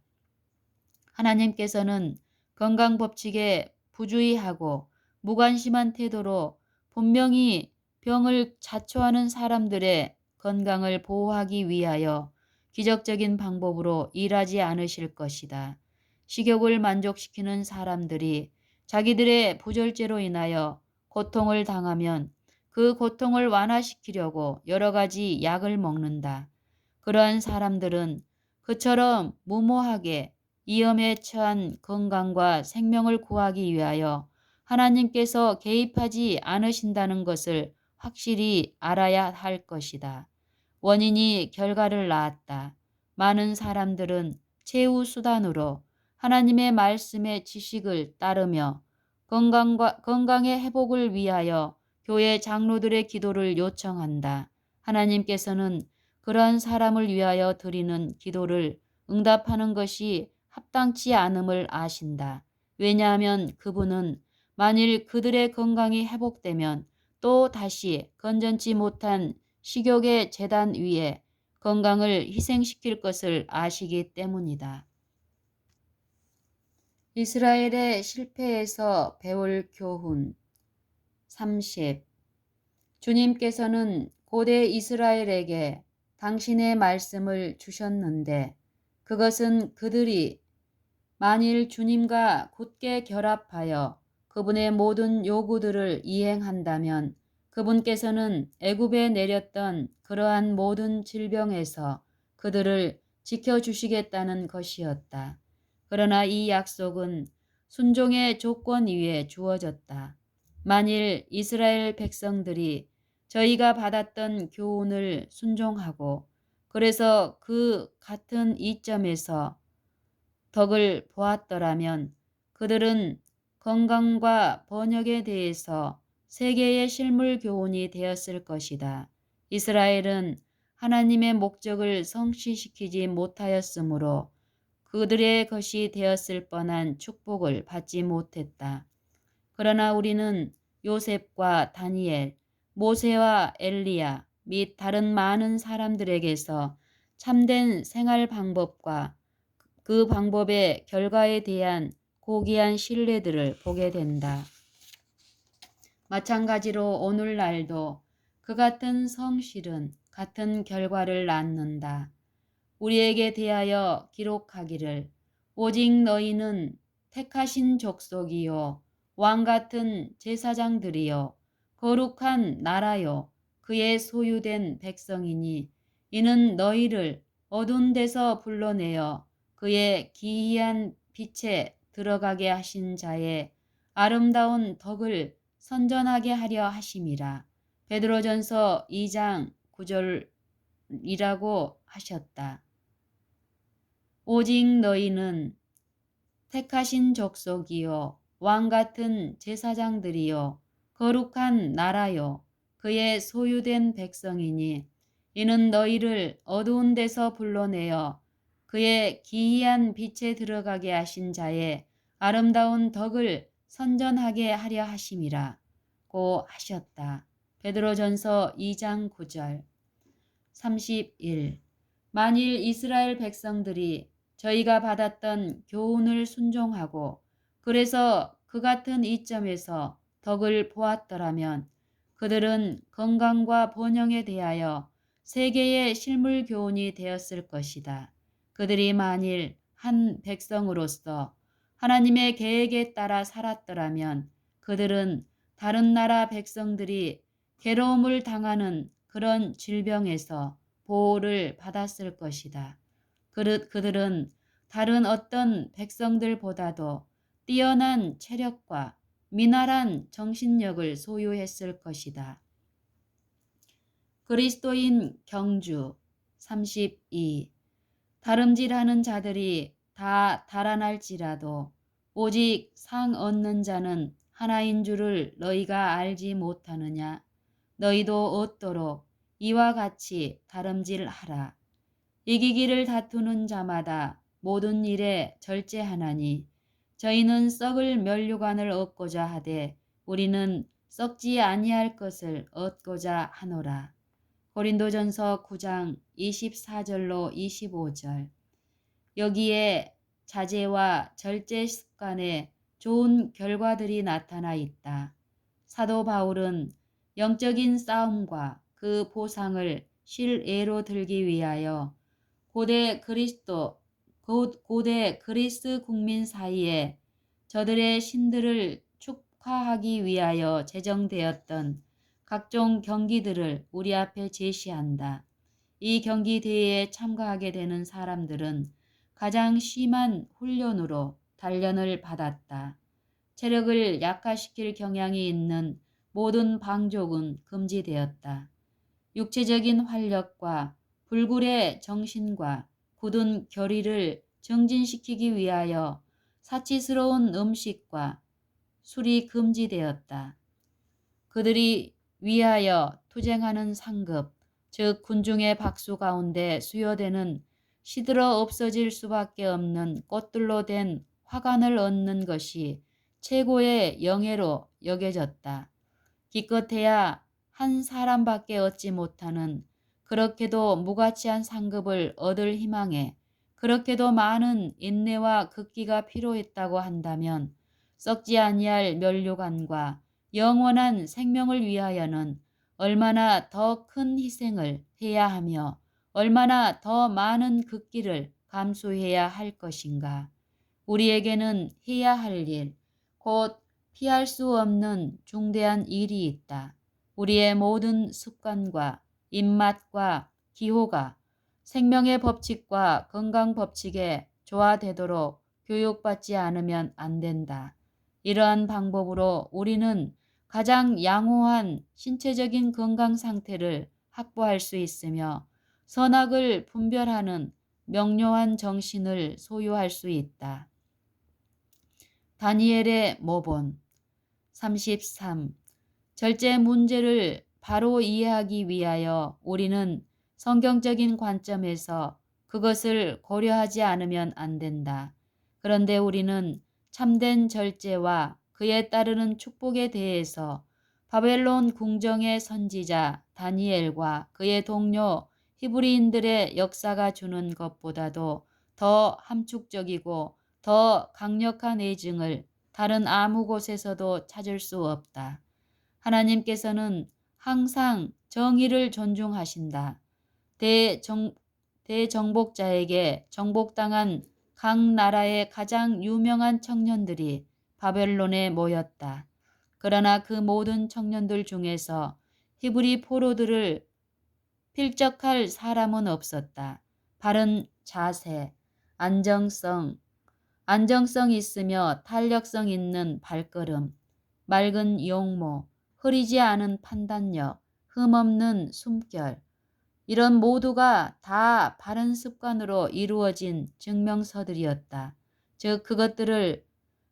하나님께서는 건강법칙에 부주의하고 무관심한 태도로 분명히 병을 자초하는 사람들의 건강을 보호하기 위하여 기적적인 방법으로 일하지 않으실 것이다. 식욕을 만족시키는 사람들이 자기들의 부절제로 인하여 고통을 당하면 그 고통을 완화시키려고 여러 가지 약을 먹는다. 그러한 사람들은 그처럼 무모하게 위험에 처한 건강과 생명을 구하기 위하여 하나님께서 개입하지 않으신다는 것을 확실히 알아야 할 것이다. 원인이 결과를 낳았다. 많은 사람들은 최후 수단으로 하나님의 말씀의 지식을 따르며 건강의 회복을 위하여 교회 장로들의 기도를 요청한다. 하나님께서는 그러한 사람을 위하여 드리는 기도를 응답하는 것이 합당치 않음을 아신다. 왜냐하면 그분은 만일 그들의 건강이 회복되면 또 다시 건전치 못한 식욕의 제단 위에 건강을 희생시킬 것을 아시기 때문이다. 이스라엘의 실패에서 배울 교훈 30. 주님께서는 고대 이스라엘에게 당신의 말씀을 주셨는데 그것은 그들이 만일 주님과 굳게 결합하여 그분의 모든 요구들을 이행한다면 그분께서는 애굽에 내렸던 그러한 모든 질병에서 그들을 지켜주시겠다는 것이었다. 그러나 이 약속은 순종의 조건 위에 주어졌다. 만일 이스라엘 백성들이 저희가 받았던 교훈을 순종하고 그래서 그 같은 이점에서 덕을 보았더라면 그들은 건강과 번역에 대해서 세계의 실물 교훈이 되었을 것이다. 이스라엘은 하나님의 목적을 성취시키지 못하였으므로 그들의 것이 되었을 뻔한 축복을 받지 못했다. 그러나 우리는 요셉과 다니엘, 모세와 엘리야 및 다른 많은 사람들에게서 참된 생활 방법과 그 방법의 결과에 대한 고귀한 신뢰들을 보게 된다. 마찬가지로 오늘날도 그 같은 성실은 같은 결과를 낳는다. 우리에게 대하여 기록하기를 오직 너희는 택하신 족속이요 왕 같은 제사장들이요 거룩한 나라요 그의 소유된 백성이니 이는 너희를 어두운 데서 불러내어 그의 기이한 빛에 들어가게 하신 자의 아름다운 덕을 선전하게 하려 하심이라. 베드로전서 2장 9절이라고 하셨다. 오직 너희는 택하신 족속이요 왕 같은 제사장들이요 거룩한 나라요 그의 소유된 백성이니 이는 너희를 어두운 데서 불러내어 그의 기이한 빛에 들어가게 하신 자의 아름다운 덕을 선전하게 하려 하심이라 고 하셨다. 베드로전서 2장 9절. 31. 만일 이스라엘 백성들이 저희가 받았던 교훈을 순종하고 그래서 그 같은 이점에서 덕을 보았더라면 그들은 건강과 번영에 대하여 세계의 실물 교훈이 되었을 것이다. 그들이 만일 한 백성으로서 하나님의 계획에 따라 살았더라면 그들은 다른 나라 백성들이 괴로움을 당하는 그런 질병에서 보호를 받았을 것이다. 그들은 다른 어떤 백성들보다도 뛰어난 체력과 미나란 정신력을 소유했을 것이다. 그리스도인 경주 32. 다름질하는 자들이 다 달아날지라도 오직 상 얻는 자는 하나인 줄을 너희가 알지 못하느냐. 너희도 얻도록 이와 같이 다름질하라. 이기기를 다투는 자마다 모든 일에 절제하나니 저희는 썩을 면류관을 얻고자 하되 우리는 썩지 아니할 것을 얻고자 하노라. 고린도전서 9장 24절로 25절. 여기에 자제와 절제 습관에 좋은 결과들이 나타나 있다. 사도 바울은 영적인 싸움과 그 보상을 실예로 들기 위하여 고대 그리스 국민 사이에 저들의 신들을 축하하기 위하여 제정되었던 각종 경기들을 우리 앞에 제시한다. 이 경기 대회에 참가하게 되는 사람들은 가장 심한 훈련으로 단련을 받았다. 체력을 약화시킬 경향이 있는 모든 방족은 금지되었다. 육체적인 활력과 불굴의 정신과 굳은 결의를 정진시키기 위하여 사치스러운 음식과 술이 금지되었다. 그들이 위하여 투쟁하는 상급, 즉 군중의 박수 가운데 수여되는 시들어 없어질 수밖에 없는 꽃들로 된 화관을 얻는 것이 최고의 영예로 여겨졌다. 기껏해야 한 사람밖에 얻지 못하는 그렇게도 무가치한 상급을 얻을 희망에 그렇게도 많은 인내와 극기가 필요했다고 한다면 썩지 아니할 면류관과 영원한 생명을 위하여는 얼마나 더 큰 희생을 해야 하며 얼마나 더 많은 극기를 감수해야 할 것인가. 우리에게는 해야 할 일, 곧 피할 수 없는 중대한 일이 있다. 우리의 모든 습관과 입맛과 기호가 생명의 법칙과 건강 법칙에 조화되도록 교육받지 않으면 안 된다. 이러한 방법으로 우리는 가장 양호한 신체적인 건강 상태를 확보할 수 있으며 선악을 분별하는 명료한 정신을 소유할 수 있다. 다니엘의 모본 33. 절제 문제를 바로 이해하기 위하여 우리는 성경적인 관점에서 그것을 고려하지 않으면 안 된다. 그런데 우리는 참된 절제와 그에 따르는 축복에 대해서 바벨론 궁정의 선지자 다니엘과 그의 동료 히브리인들의 역사가 주는 것보다도 더 함축적이고 더 강력한 애증을 다른 아무 곳에서도 찾을 수 없다. 하나님께서는 항상 정의를 존중하신다. 대정복자에게 정복당한 각 나라의 가장 유명한 청년들이 바벨론에 모였다. 그러나 그 모든 청년들 중에서 히브리 포로들을 필적할 사람은 없었다. 바른 자세, 안정성 있으며 탄력성 있는 발걸음, 맑은 용모, 흐리지 않은 판단력, 흠없는 숨결, 이런 모두가 다 바른 습관으로 이루어진 증명서들이었다. 즉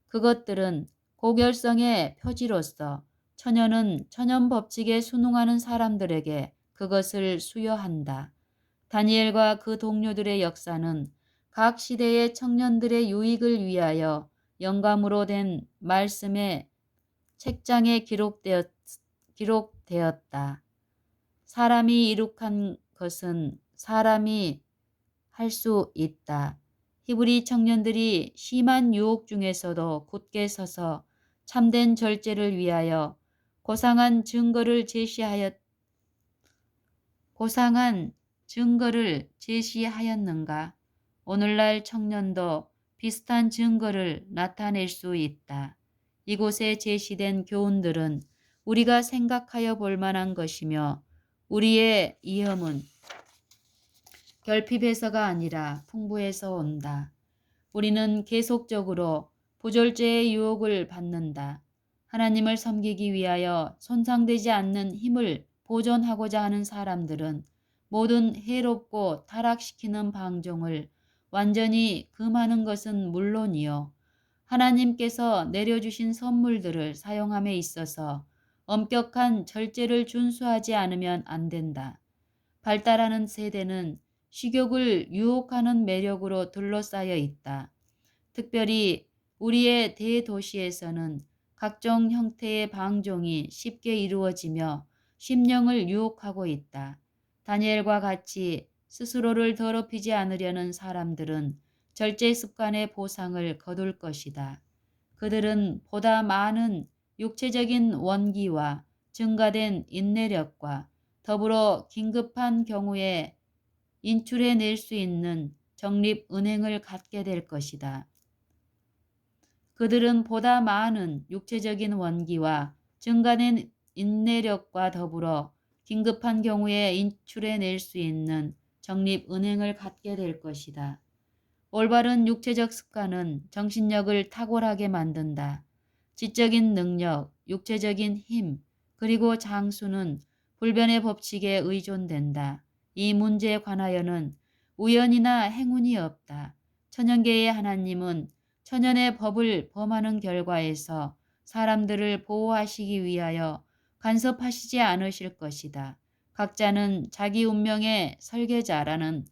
그것들은 고결성의 표지로서 천연은 천연 법칙에 순응하는 사람들에게 그것을 수여한다. 다니엘과 그 동료들의 역사는 각 시대의 청년들의 유익을 위하여 영감으로 된 말씀의 책장에 기록되었다. 사람이 이룩한 것은 사람이 할 수 있다. 히브리 청년들이 심한 유혹 중에서도 굳게 서서 참된 절제를 위하여 고상한 증거를 제시하였는가? 오늘날 청년도 비슷한 증거를 나타낼 수 있다. 이곳에 제시된 교훈들은 우리가 생각하여 볼 만한 것이며 우리의 이음은 결핍에서가 아니라 풍부에서 온다. 우리는 계속적으로 부절제의 유혹을 받는다. 하나님을 섬기기 위하여 손상되지 않는 힘을 보존하고자 하는 사람들은 모든 해롭고 타락시키는 방종을 완전히 금하는 것은 물론이요. 하나님께서 내려주신 선물들을 사용함에 있어서 엄격한 절제를 준수하지 않으면 안 된다. 발달하는 세대는 식욕을 유혹하는 매력으로 둘러싸여 있다. 특별히 우리의 대도시에서는 각종 형태의 방종이 쉽게 이루어지며 심령을 유혹하고 있다. 다니엘과 같이 스스로를 더럽히지 않으려는 사람들은 절제 습관의 보상을 거둘 것이다. 그들은 보다 많은 육체적인 원기와 증가된 인내력과 더불어 긴급한 경우에 인출해낼 수 있는 적립은행을 갖게 될 것이다. 그들은 보다 많은 육체적인 원기와 증가된 인내력과 더불어 긴급한 경우에 인출해낼 수 있는 적립은행을 갖게 될 것이다. 올바른 육체적 습관은 정신력을 탁월하게 만든다. 지적인 능력, 육체적인 힘, 그리고 장수는 불변의 법칙에 의존된다. 이 문제에 관하여는 우연이나 행운이 없다. 천연계의 하나님은 천연의 법을 범하는 결과에서 사람들을 보호하시기 위하여 간섭하시지 않으실 것이다. 각자는 자기 운명의 설계자라는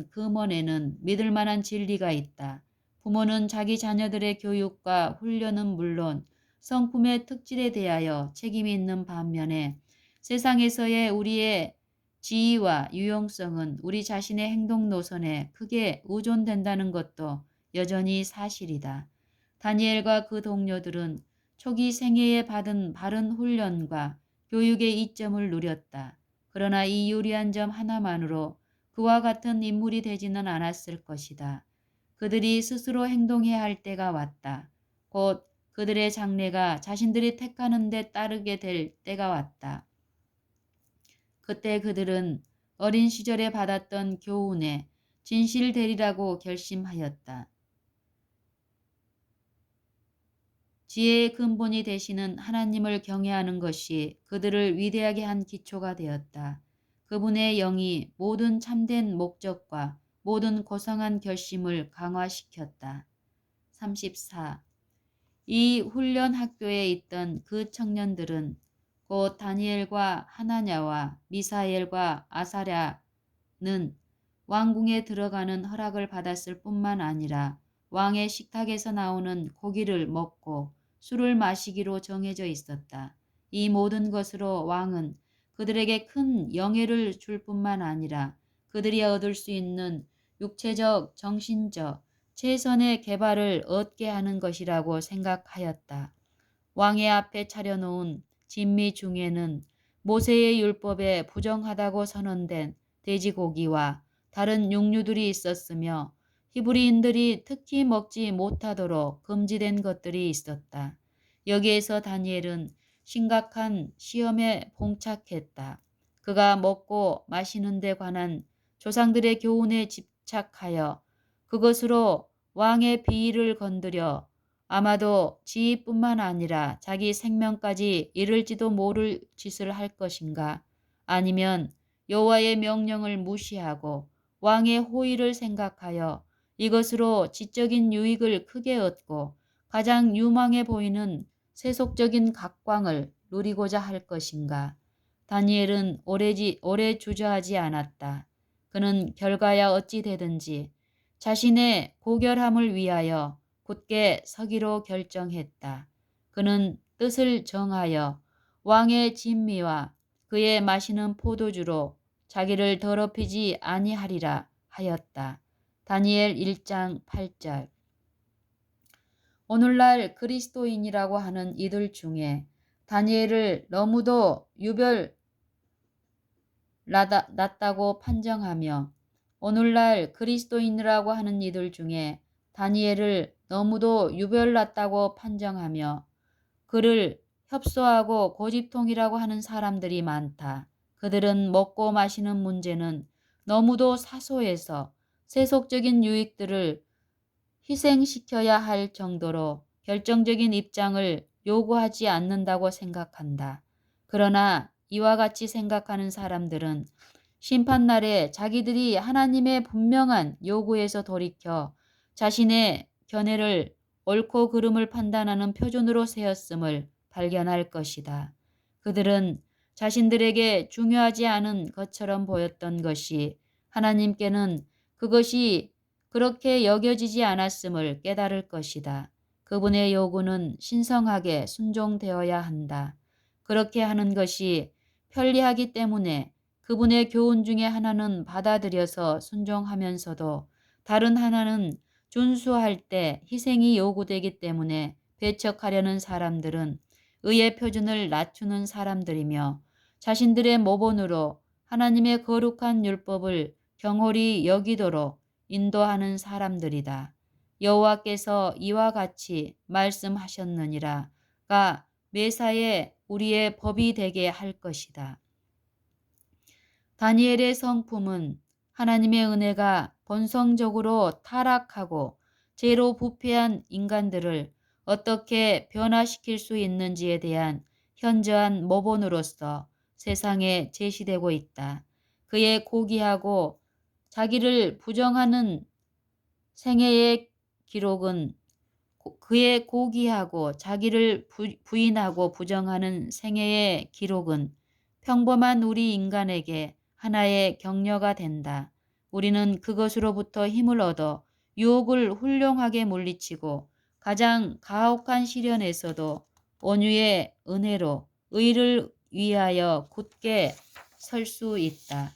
금원에는 믿을 만한 진리가 있다. 부모는 자기 자녀들의 교육과 훈련은 물론 성품의 특질에 대하여 책임이 있는 반면에 세상에서의 우리의 지위와 유용성은 우리 자신의 행동 노선에 크게 의존된다는 것도 여전히 사실이다. 다니엘과 그 동료들은 초기 생애에 받은 바른 훈련과 교육의 이점을 누렸다. 그러나 이 유리한 점 하나만으로 그와 같은 인물이 되지는 않았을 것이다. 그들이 스스로 행동해야 할 때가 왔다. 곧 그들의 장래가 자신들이 택하는 데 따르게 될 때가 왔다. 그때 그들은 어린 시절에 받았던 교훈에 진실되리라고 결심하였다. 지혜의 근본이 되시는 하나님을 경외하는 것이 그들을 위대하게 한 기초가 되었다. 그분의 영이 모든 참된 목적과 모든 고상한 결심을 강화시켰다. 34. 이 훈련 학교에 있던 그 청년들은 곧 다니엘과 하나냐와 미사엘과 아사랴는 왕궁에 들어가는 허락을 받았을 뿐만 아니라 왕의 식탁에서 나오는 고기를 먹고 술을 마시기로 정해져 있었다. 이 모든 것으로 왕은 그들에게 큰 영예를 줄 뿐만 아니라 그들이 얻을 수 있는 육체적, 정신적, 최선의 개발을 얻게 하는 것이라고 생각하였다. 왕의 앞에 차려놓은 진미 중에는 모세의 율법에 부정하다고 선언된 돼지고기와 다른 육류들이 있었으며 히브리인들이 특히 먹지 못하도록 금지된 것들이 있었다. 여기에서 다니엘은 심각한 시험에 봉착했다. 그가 먹고 마시는 데 관한 조상들의 교훈에 집착하여 그것으로 왕의 비위를 건드려 아마도 지위뿐만 아니라 자기 생명까지 이를지도 모를 짓을 할 것인가? 아니면 여호와의 명령을 무시하고 왕의 호의를 생각하여 이것으로 지적인 유익을 크게 얻고 가장 유망해 보이는 세속적인 각광을 누리고자 할 것인가? 다니엘은 오래 주저하지 않았다. 그는 결과야 어찌 되든지 자신의 고결함을 위하여 굳게 서기로 결정했다. 그는 뜻을 정하여 왕의 진미와 그의 마시는 포도주로 자기를 더럽히지 아니하리라 하였다. 다니엘 1장 8절. 오늘날 그리스도인이라고 하는 이들 중에 다니엘을 너무도 유별났다고 판정하며 오늘날 그리스도인이라고 하는 이들 중에 다니엘을 너무도 유별났다고 판정하며 그를 협소하고 고집통이라고 하는 사람들이 많다. 그들은 먹고 마시는 문제는 너무도 사소해서 세속적인 유익들을 희생시켜야 할 정도로 결정적인 입장을 요구하지 않는다고 생각한다. 그러나 이와 같이 생각하는 사람들은 심판날에 자기들이 하나님의 분명한 요구에서 돌이켜 자신의 견해를 옳고 그름을 판단하는 표준으로 세웠음을 발견할 것이다. 그들은 자신들에게 중요하지 않은 것처럼 보였던 것이 하나님께는 그것이 그렇게 여겨지지 않았음을 깨달을 것이다. 그분의 요구는 신성하게 순종되어야 한다. 그렇게 하는 것이 편리하기 때문에 그분의 교훈 중에 하나는 받아들여서 순종하면서도 다른 하나는 준수할 때 희생이 요구되기 때문에 배척하려는 사람들은 의의 표준을 낮추는 사람들이며 자신들의 모본으로 하나님의 거룩한 율법을 경홀히 여기도록 인도하는 사람들이다. 여호와께서 이와 같이 말씀하셨느니라가 매사에 우리의 법이 되게 할 것이다. 다니엘의 성품은 하나님의 은혜가 본성적으로 타락하고 죄로 부패한 인간들을 어떻게 변화시킬 수 있는지에 대한 현저한 모본으로서 세상에 제시되고 있다. 그의 고귀하고 자기를 부정하는 생애의 기록은 그의 고귀하고 자기를 부인하고 부정하는 생애의 기록은 평범한 우리 인간에게 하나의 격려가 된다. 우리는 그것으로부터 힘을 얻어 유혹을 훌륭하게 물리치고 가장 가혹한 시련에서도 온유의 은혜로 의를 위하여 굳게 설 수 있다.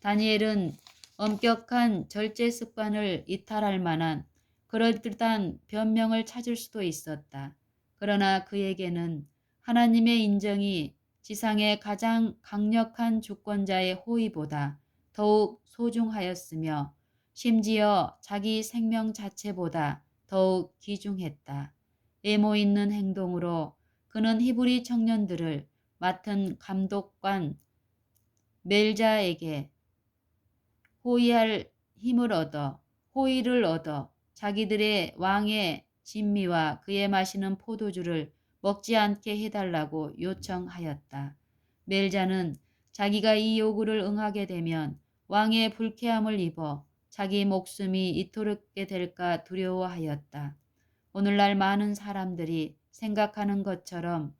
다니엘은 엄격한 절제 습관을 이탈할 만한 그럴듯한 변명을 찾을 수도 있었다. 그러나 그에게는 하나님의 인정이 지상의 가장 강력한 주권자의 호의보다 더욱 소중하였으며 심지어 자기 생명 자체보다 더욱 귀중했다. 애모 있는 행동으로 그는 히브리 청년들을 맡은 감독관 멜자에게 호의를 얻어 자기들의 왕의 진미와 그의 마시는 포도주를 먹지 않게 해달라고 요청하였다. 멜자는 자기가 이 요구를 응하게 되면 왕의 불쾌함을 입어 자기 목숨이 이토록 될까 두려워하였다. 오늘날 많은 사람들이 생각하는 것처럼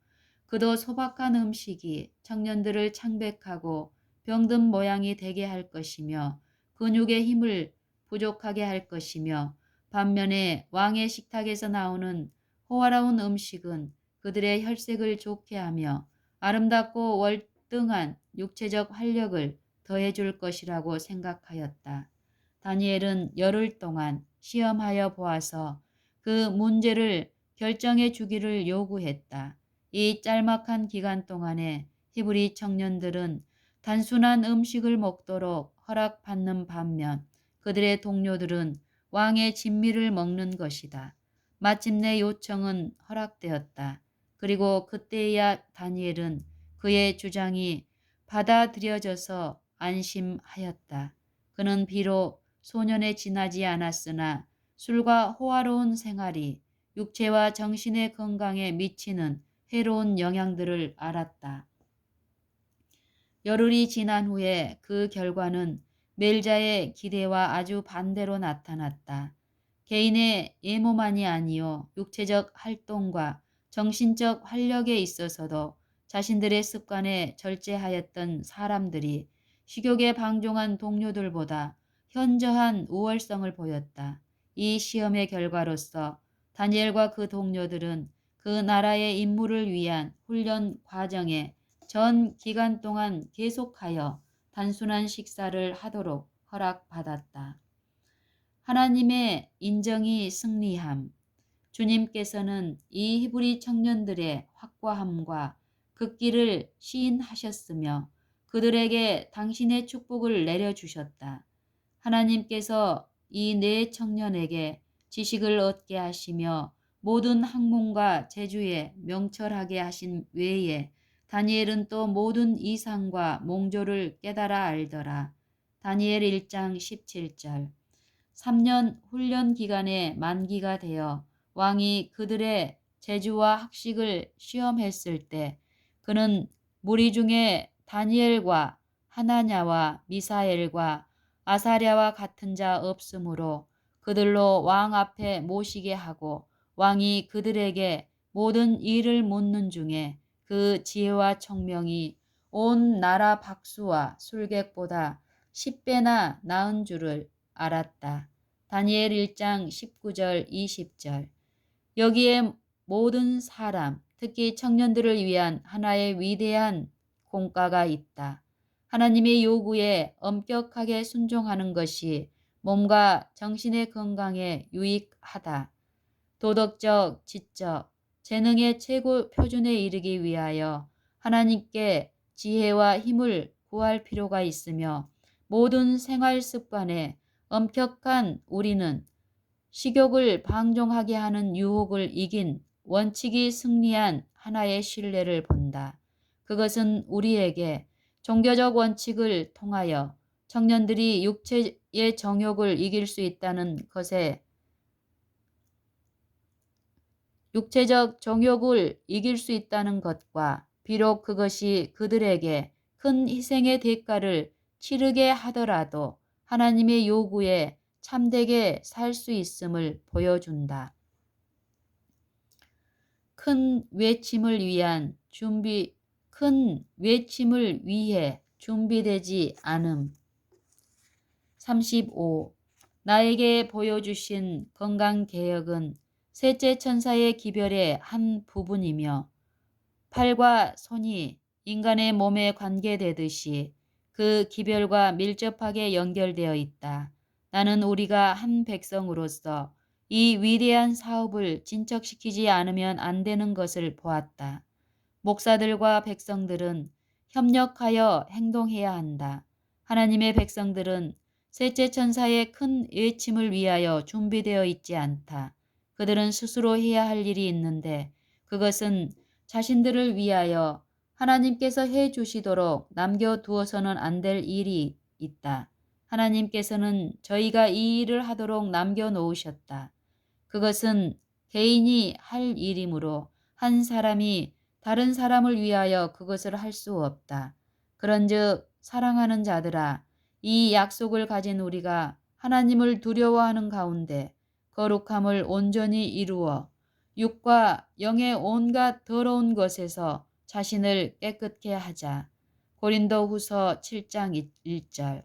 그도 소박한 음식이 청년들을 창백하고 병든 모양이 되게 할 것이며 근육의 힘을 부족하게 할 것이며 반면에 왕의 식탁에서 나오는 호화로운 음식은 그들의 혈색을 좋게 하며 아름답고 월등한 육체적 활력을 더해줄 것이라고 생각하였다. 다니엘은 열흘 동안 시험하여 보아서 그 문제를 결정해 주기를 요구했다. 이 짤막한 기간 동안에 히브리 청년들은 단순한 음식을 먹도록 허락받는 반면 그들의 동료들은 왕의 진미를 먹는 것이다. 마침내 요청은 허락되었다. 그리고 그때야 다니엘은 그의 주장이 받아들여져서 안심하였다. 그는 비록 소년에 지나지 않았으나 술과 호화로운 생활이 육체와 정신의 건강에 미치는 해로운 영향들을 알았다. 열흘이 지난 후에 그 결과는 멜자의 기대와 아주 반대로 나타났다. 개인의 예모만이 아니요 육체적 활동과 정신적 활력에 있어서도 자신들의 습관에 절제하였던 사람들이 식욕에 방종한 동료들보다 현저한 우월성을 보였다. 이 시험의 결과로서 다니엘과 그 동료들은 그 나라의 임무를 위한 훈련 과정에 전 기간 동안 계속하여 단순한 식사를 하도록 허락받았다. 하나님의 인정이 승리함. 주님께서는 이 히브리 청년들의 확고함과 극기를 시인하셨으며 그들에게 당신의 축복을 내려주셨다. 하나님께서 이 네 청년에게 지식을 얻게 하시며 모든 학문과 재주에 명철하게 하신 외에 다니엘은 또 모든 이상과 몽조를 깨달아 알더라. 다니엘 1장 17절. 3년 훈련 기간의 만기가 되어 왕이 그들의 재주와 학식을 시험했을 때 그는 무리 중에 다니엘과 하나냐와 미사엘과 아사랴와 같은 자 없으므로 그들로 왕 앞에 모시게 하고 왕이 그들에게 모든 일을 묻는 중에 그 지혜와 총명이 온 나라 박수와 술객보다 10배나 나은 줄을 알았다. 다니엘 1장 19절 20절. 여기에 모든 사람, 특히 청년들을 위한 하나의 위대한 공과가 있다. 하나님의 요구에 엄격하게 순종하는 것이 몸과 정신의 건강에 유익하다. 도덕적, 지적, 재능의 최고 표준에 이르기 위하여 하나님께 지혜와 힘을 구할 필요가 있으며 모든 생활 습관에 엄격한 우리는 식욕을 방종하게 하는 유혹을 이긴 원칙이 승리한 하나의 신뢰를 본다. 그것은 우리에게 종교적 원칙을 통하여 청년들이 육체의 정욕을 이길 수 있다는 것에 육체적 정욕을 이길 수 있다는 것과 비록 그것이 그들에게 큰 희생의 대가를 치르게 하더라도 하나님의 요구에 참되게 살 수 있음을 보여준다. 큰 외침을 위해 준비되지 않음. 35. 나에게 보여주신 건강개혁은 셋째 천사의 기별의 한 부분이며 팔과 손이 인간의 몸에 관계되듯이 그 기별과 밀접하게 연결되어 있다. 나는 우리가 한 백성으로서 이 위대한 사업을 진척시키지 않으면 안 되는 것을 보았다. 목사들과 백성들은 협력하여 행동해야 한다. 하나님의 백성들은 셋째 천사의 큰 외침을 위하여 준비되어 있지 않다. 그들은 스스로 해야 할 일이 있는데 그것은 자신들을 위하여 하나님께서 해 주시도록 남겨두어서는 안 될 일이 있다. 하나님께서는 저희가 이 일을 하도록 남겨놓으셨다. 그것은 개인이 할 일이므로 한 사람이 다른 사람을 위하여 그것을 할 수 없다. 그런즉 사랑하는 자들아, 이 약속을 가진 우리가 하나님을 두려워하는 가운데 거룩함을 온전히 이루어 육과 영의 온갖 더러운 것에서 자신을 깨끗게 하자. 고린도후서 7장 1절.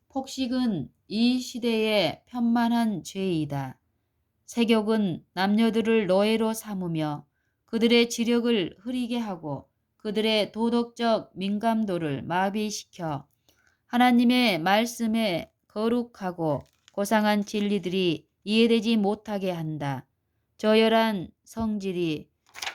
폭식은 이 시대의 편만한 죄이다. 세욕은 남녀들을 노예로 삼으며 그들의 지력을 흐리게 하고 그들의 도덕적 민감도를 마비시켜 하나님의 말씀에 거룩하고 고상한 진리들이 이해되지 못하게 한다. 저열한 성질이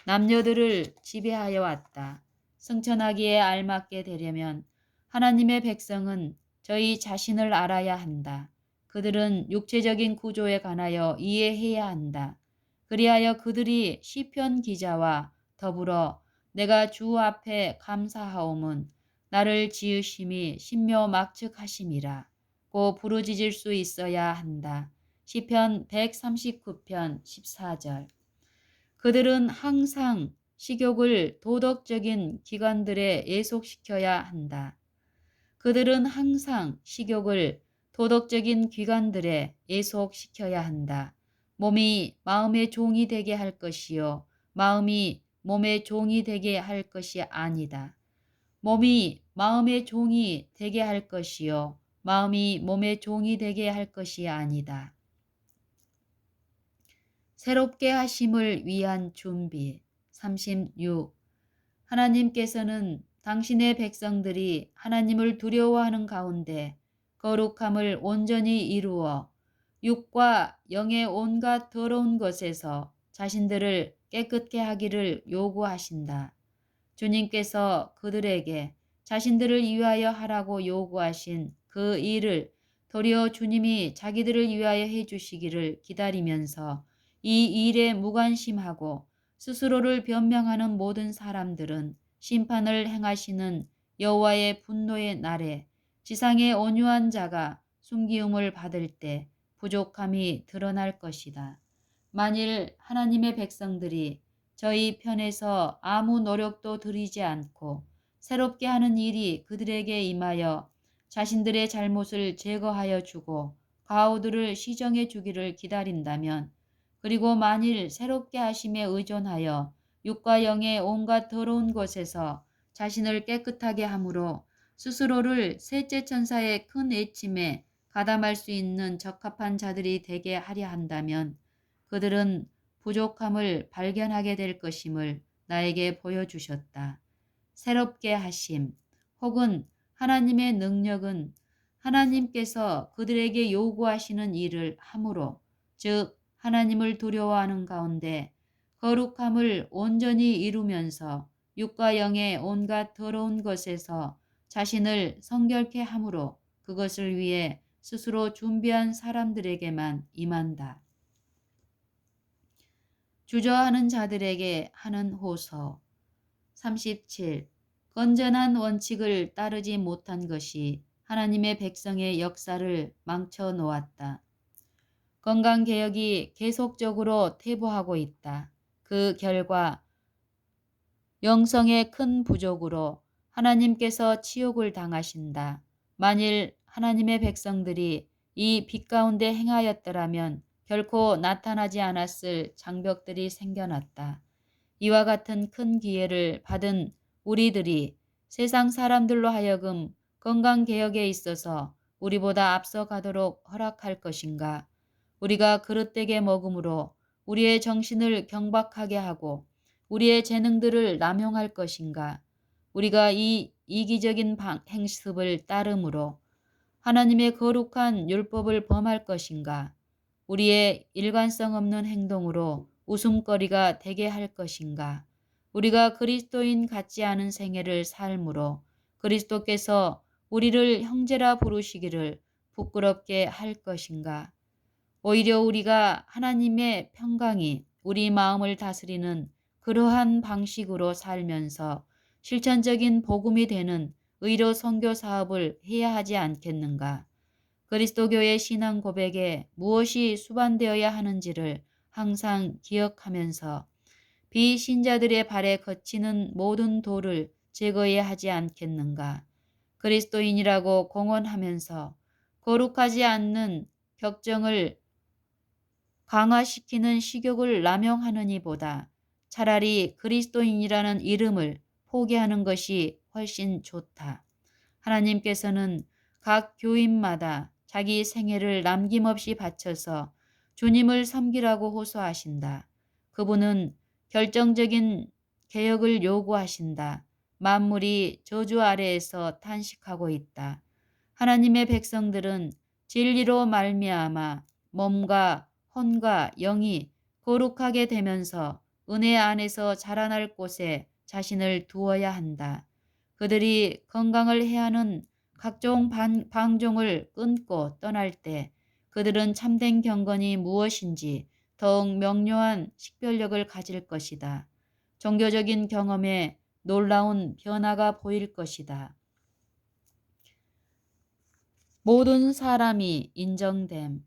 남녀들을 지배하여 왔다. 승천하기에 알맞게 되려면 하나님의 백성은 저희 자신을 알아야 한다. 그들은 육체적인 구조에 관하여 이해해야 한다. 그리하여 그들이 시편 기자와 더불어 내가 주 앞에 감사하옴은 나를 지으심이 신묘막측하심이라 고 부르짖을 수 있어야 한다. 시편 139편 14절. 그들은 항상 식욕을 도덕적인 기관들에 예속시켜야 한다. 그들은 항상 식욕을 도덕적인 기관들에 예속시켜야 한다. 몸이 마음의 종이 되게 할 것이요 마음이 몸의 종이 되게 할 것이 아니다. 몸이 마음의 종이 되게 할 것이요 마음이 몸의 종이 되게 할 것이 아니다. 새롭게 하심을 위한 준비. 36. 하나님께서는 당신의 백성들이 하나님을 두려워하는 가운데 거룩함을 온전히 이루어 육과 영의 온갖 더러운 것에서 자신들을 깨끗게 하기를 요구하신다. 주님께서 그들에게 자신들을 위하여 하라고 요구하신 그 일을 도리어 주님이 자기들을 위하여 해주시기를 기다리면서 이 일에 무관심하고 스스로를 변명하는 모든 사람들은 심판을 행하시는 여호와의 분노의 날에 지상의 온유한 자가 숨기움을 받을 때 부족함이 드러날 것이다. 만일 하나님의 백성들이 저희 편에서 아무 노력도 들이지 않고 새롭게 하는 일이 그들에게 임하여 자신들의 잘못을 제거하여 주고 가우들을 시정해 주기를 기다린다면, 그리고 만일 새롭게 하심에 의존하여 육과 영의 온갖 더러운 것에서 자신을 깨끗하게 함으로 스스로를 셋째 천사의 큰 애침에 가담할 수 있는 적합한 자들이 되게 하려 한다면 그들은 부족함을 발견하게 될 것임을 나에게 보여주셨다. 새롭게 하심 혹은 하나님의 능력은 하나님께서 그들에게 요구하시는 일을 함으로, 즉 하나님을 두려워하는 가운데 거룩함을 온전히 이루면서 육과 영의 온갖 더러운 것에서 자신을 성결케 함으로 그것을 위해 스스로 준비한 사람들에게만 임한다. 주저하는 자들에게 하는 호소. 37. 건전한 원칙을 따르지 못한 것이 하나님의 백성의 역사를 망쳐 놓았다. 건강개혁이 계속적으로 퇴보하고 있다. 그 결과 영성의 큰 부족으로 하나님께서 치욕을 당하신다. 만일 하나님의 백성들이 이 빛 가운데 행하였더라면 결코 나타나지 않았을 장벽들이 생겨났다. 이와 같은 큰 기회를 받은 우리들이 세상 사람들로 하여금 건강개혁에 있어서 우리보다 앞서가도록 허락할 것인가? 우리가 그릇되게 먹음으로 우리의 정신을 경박하게 하고 우리의 재능들을 남용할 것인가? 우리가 이 이기적인 행습을 따름으로 하나님의 거룩한 율법을 범할 것인가? 우리의 일관성 없는 행동으로 웃음거리가 되게 할 것인가? 우리가 그리스도인 같지 않은 생애를 삶으로 그리스도께서 우리를 형제라 부르시기를 부끄럽게 할 것인가? 오히려 우리가 하나님의 평강이 우리 마음을 다스리는 그러한 방식으로 살면서 실천적인 복음이 되는 의로 선교 사업을 해야 하지 않겠는가? 그리스도교의 신앙 고백에 무엇이 수반되어야 하는지를 항상 기억하면서 비신자들의 발에 거치는 모든 돌을 제거해야 하지 않겠는가. 그리스도인이라고 공언하면서 거룩하지 않는 격정을 강화시키는 식욕을 남용하느니보다 차라리 그리스도인이라는 이름을 포기하는 것이 훨씬 좋다. 하나님께서는 각 교인마다 자기 생애를 남김없이 바쳐서 주님을 섬기라고 호소하신다. 그분은 결정적인 개혁을 요구하신다. 만물이 저주 아래에서 탄식하고 있다. 하나님의 백성들은 진리로 말미암아 몸과 혼과 영이 거룩하게 되면서 은혜 안에서 자라날 곳에 자신을 두어야 한다. 그들이 건강을 해하는 각종 방종을 끊고 떠날 때 그들은 참된 경건이 무엇인지 더욱 명료한 식별력을 가질 것이다. 종교적인 경험에 놀라운 변화가 보일 것이다. 모든 사람이 인정됨.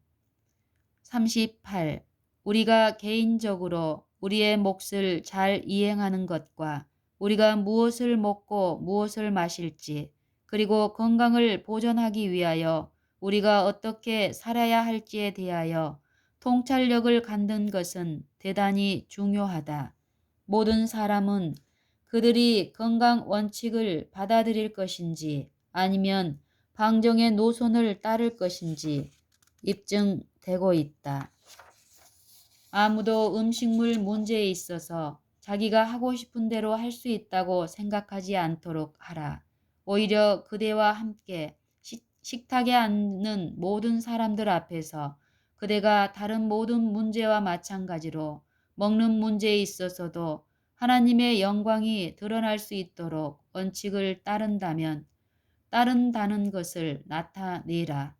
38. 우리가 개인적으로 우리의 몫을 잘 이행하는 것과 우리가 무엇을 먹고 무엇을 마실지, 그리고 건강을 보존하기 위하여 우리가 어떻게 살아야 할지에 대하여 통찰력을 갖는 것은 대단히 중요하다. 모든 사람은 그들이 건강 원칙을 받아들일 것인지 아니면 방정의 노선을 따를 것인지 입증되고 있다. 아무도 음식물 문제에 있어서 자기가 하고 싶은 대로 할 수 있다고 생각하지 않도록 하라. 오히려 그대와 함께 식탁에 앉는 모든 사람들 앞에서 그대가 다른 모든 문제와 마찬가지로 먹는 문제에 있어서도 하나님의 영광이 드러날 수 있도록 원칙을 따른다는 것을 나타내라.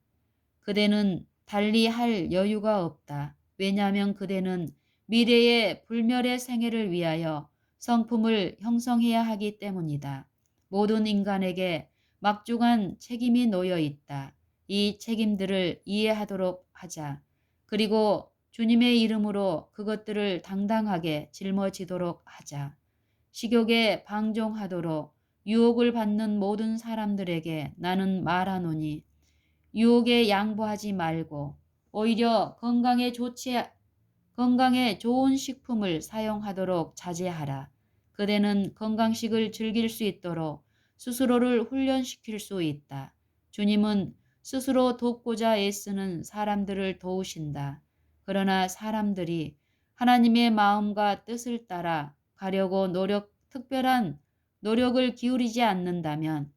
그대는 달리 할 여유가 없다. 왜냐하면 그대는 미래의 불멸의 생애를 위하여 성품을 형성해야 하기 때문이다. 모든 인간에게 막중한 책임이 놓여 있다. 이 책임들을 이해하도록 하자. 그리고 주님의 이름으로 그것들을 당당하게 짊어지도록 하자. 식욕에 방종하도록 유혹을 받는 모든 사람들에게 나는 말하노니 유혹에 양보하지 말고 오히려 건강에 좋은 식품을 사용하도록 자제하라. 그대는 건강식을 즐길 수 있도록 스스로를 훈련시킬 수 있다. 주님은 스스로 돕고자 애쓰는 사람들을 도우신다. 그러나 사람들이 하나님의 마음과 뜻을 따라 가려고 특별한 노력을 기울이지 않는다면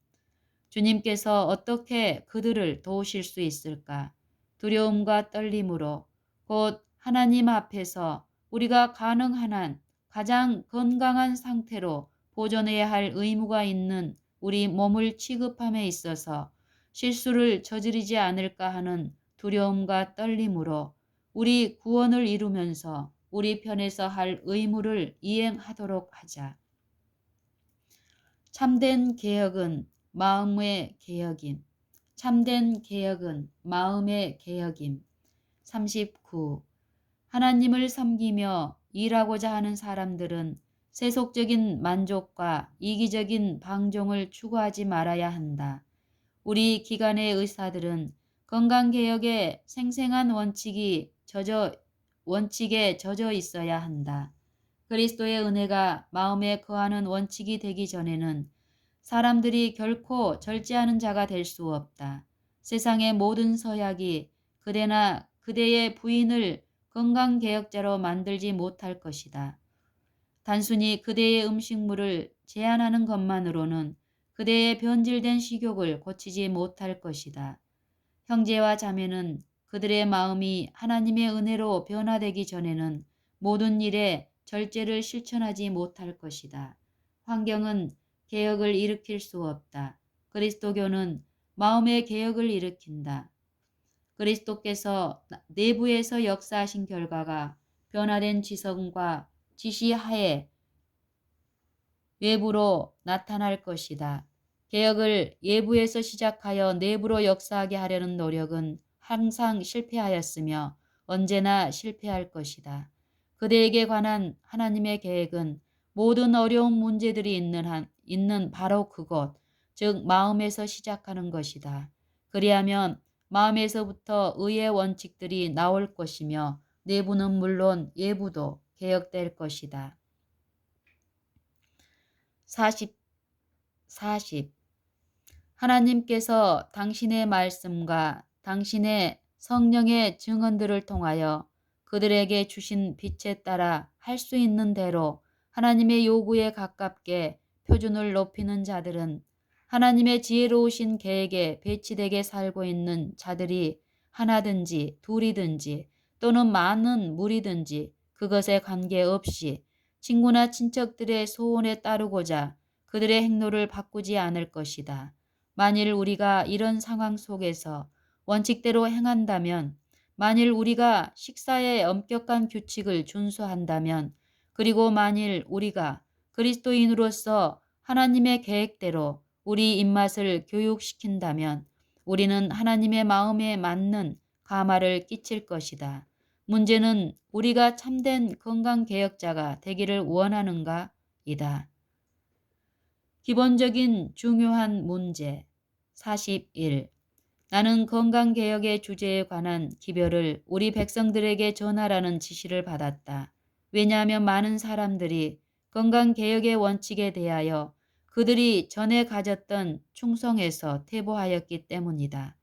주님께서 어떻게 그들을 도우실 수 있을까? 두려움과 떨림으로 곧 하나님 앞에서 우리가 가능한 한 가장 건강한 상태로 보존해야 할 의무가 있는 우리 몸을 취급함에 있어서 실수를 저지르지 않을까 하는 두려움과 떨림으로 우리 구원을 이루면서 우리 편에서 할 의무를 이행하도록 하자. 참된 개혁은 마음의 개혁임. 참된 개혁은 마음의 개혁임. 39. 하나님을 섬기며 일하고자 하는 사람들은 세속적인 만족과 이기적인 방종을 추구하지 말아야 한다. 우리 기관의 의사들은 건강개혁의 생생한 원칙에 젖어 있어야 한다. 그리스도의 은혜가 마음에 거하는 원칙이 되기 전에는 사람들이 결코 절제하는 자가 될 수 없다. 세상의 모든 서약이 그대나 그대의 부인을 건강개혁자로 만들지 못할 것이다. 단순히 그대의 음식물을 제한하는 것만으로는 그대의 변질된 식욕을 고치지 못할 것이다. 형제와 자매는 그들의 마음이 하나님의 은혜로 변화되기 전에는 모든 일에 절제를 실천하지 못할 것이다. 환경은 개혁을 일으킬 수 없다. 그리스도교는 마음의 개혁을 일으킨다. 그리스도께서 내부에서 역사하신 결과가 변화된 지성과 지시하에 외부로 나타날 것이다. 개혁을 외부에서 시작하여 내부로 역사하게 하려는 노력은 항상 실패하였으며 언제나 실패할 것이다. 그대에게 관한 하나님의 계획은 모든 어려운 문제들이 있는 바로 그곳, 즉 마음에서 시작하는 것이다. 그리하면 마음에서부터 의의 원칙들이 나올 것이며 내부는 물론 예부도 개혁될 것이다. 40. 하나님께서 당신의 말씀과 당신의 성령의 증언들을 통하여 그들에게 주신 빛에 따라 할 수 있는 대로 하나님의 요구에 가깝게 표준을 높이는 자들은 하나님의 지혜로우신 계획에 배치되게 살고 있는 자들이 하나든지 둘이든지 또는 많은 무리든지 그것에 관계없이 친구나 친척들의 소원에 따르고자 그들의 행로를 바꾸지 않을 것이다. 만일 우리가 이런 상황 속에서 원칙대로 행한다면, 만일 우리가 식사의 엄격한 규칙을 준수한다면, 그리고 만일 우리가 그리스도인으로서 하나님의 계획대로 우리 입맛을 교육시킨다면 우리는 하나님의 마음에 맞는 감화를 끼칠 것이다. 문제는 우리가 참된 건강개혁자가 되기를 원하는가이다. 기본적인 중요한 문제 41. 나는 건강개혁의 주제에 관한 기별을 우리 백성들에게 전하라는 지시를 받았다. 왜냐하면 많은 사람들이 건강개혁의 원칙에 대하여 그들이 전에 가졌던 충성에서 퇴보하였기 때문이다.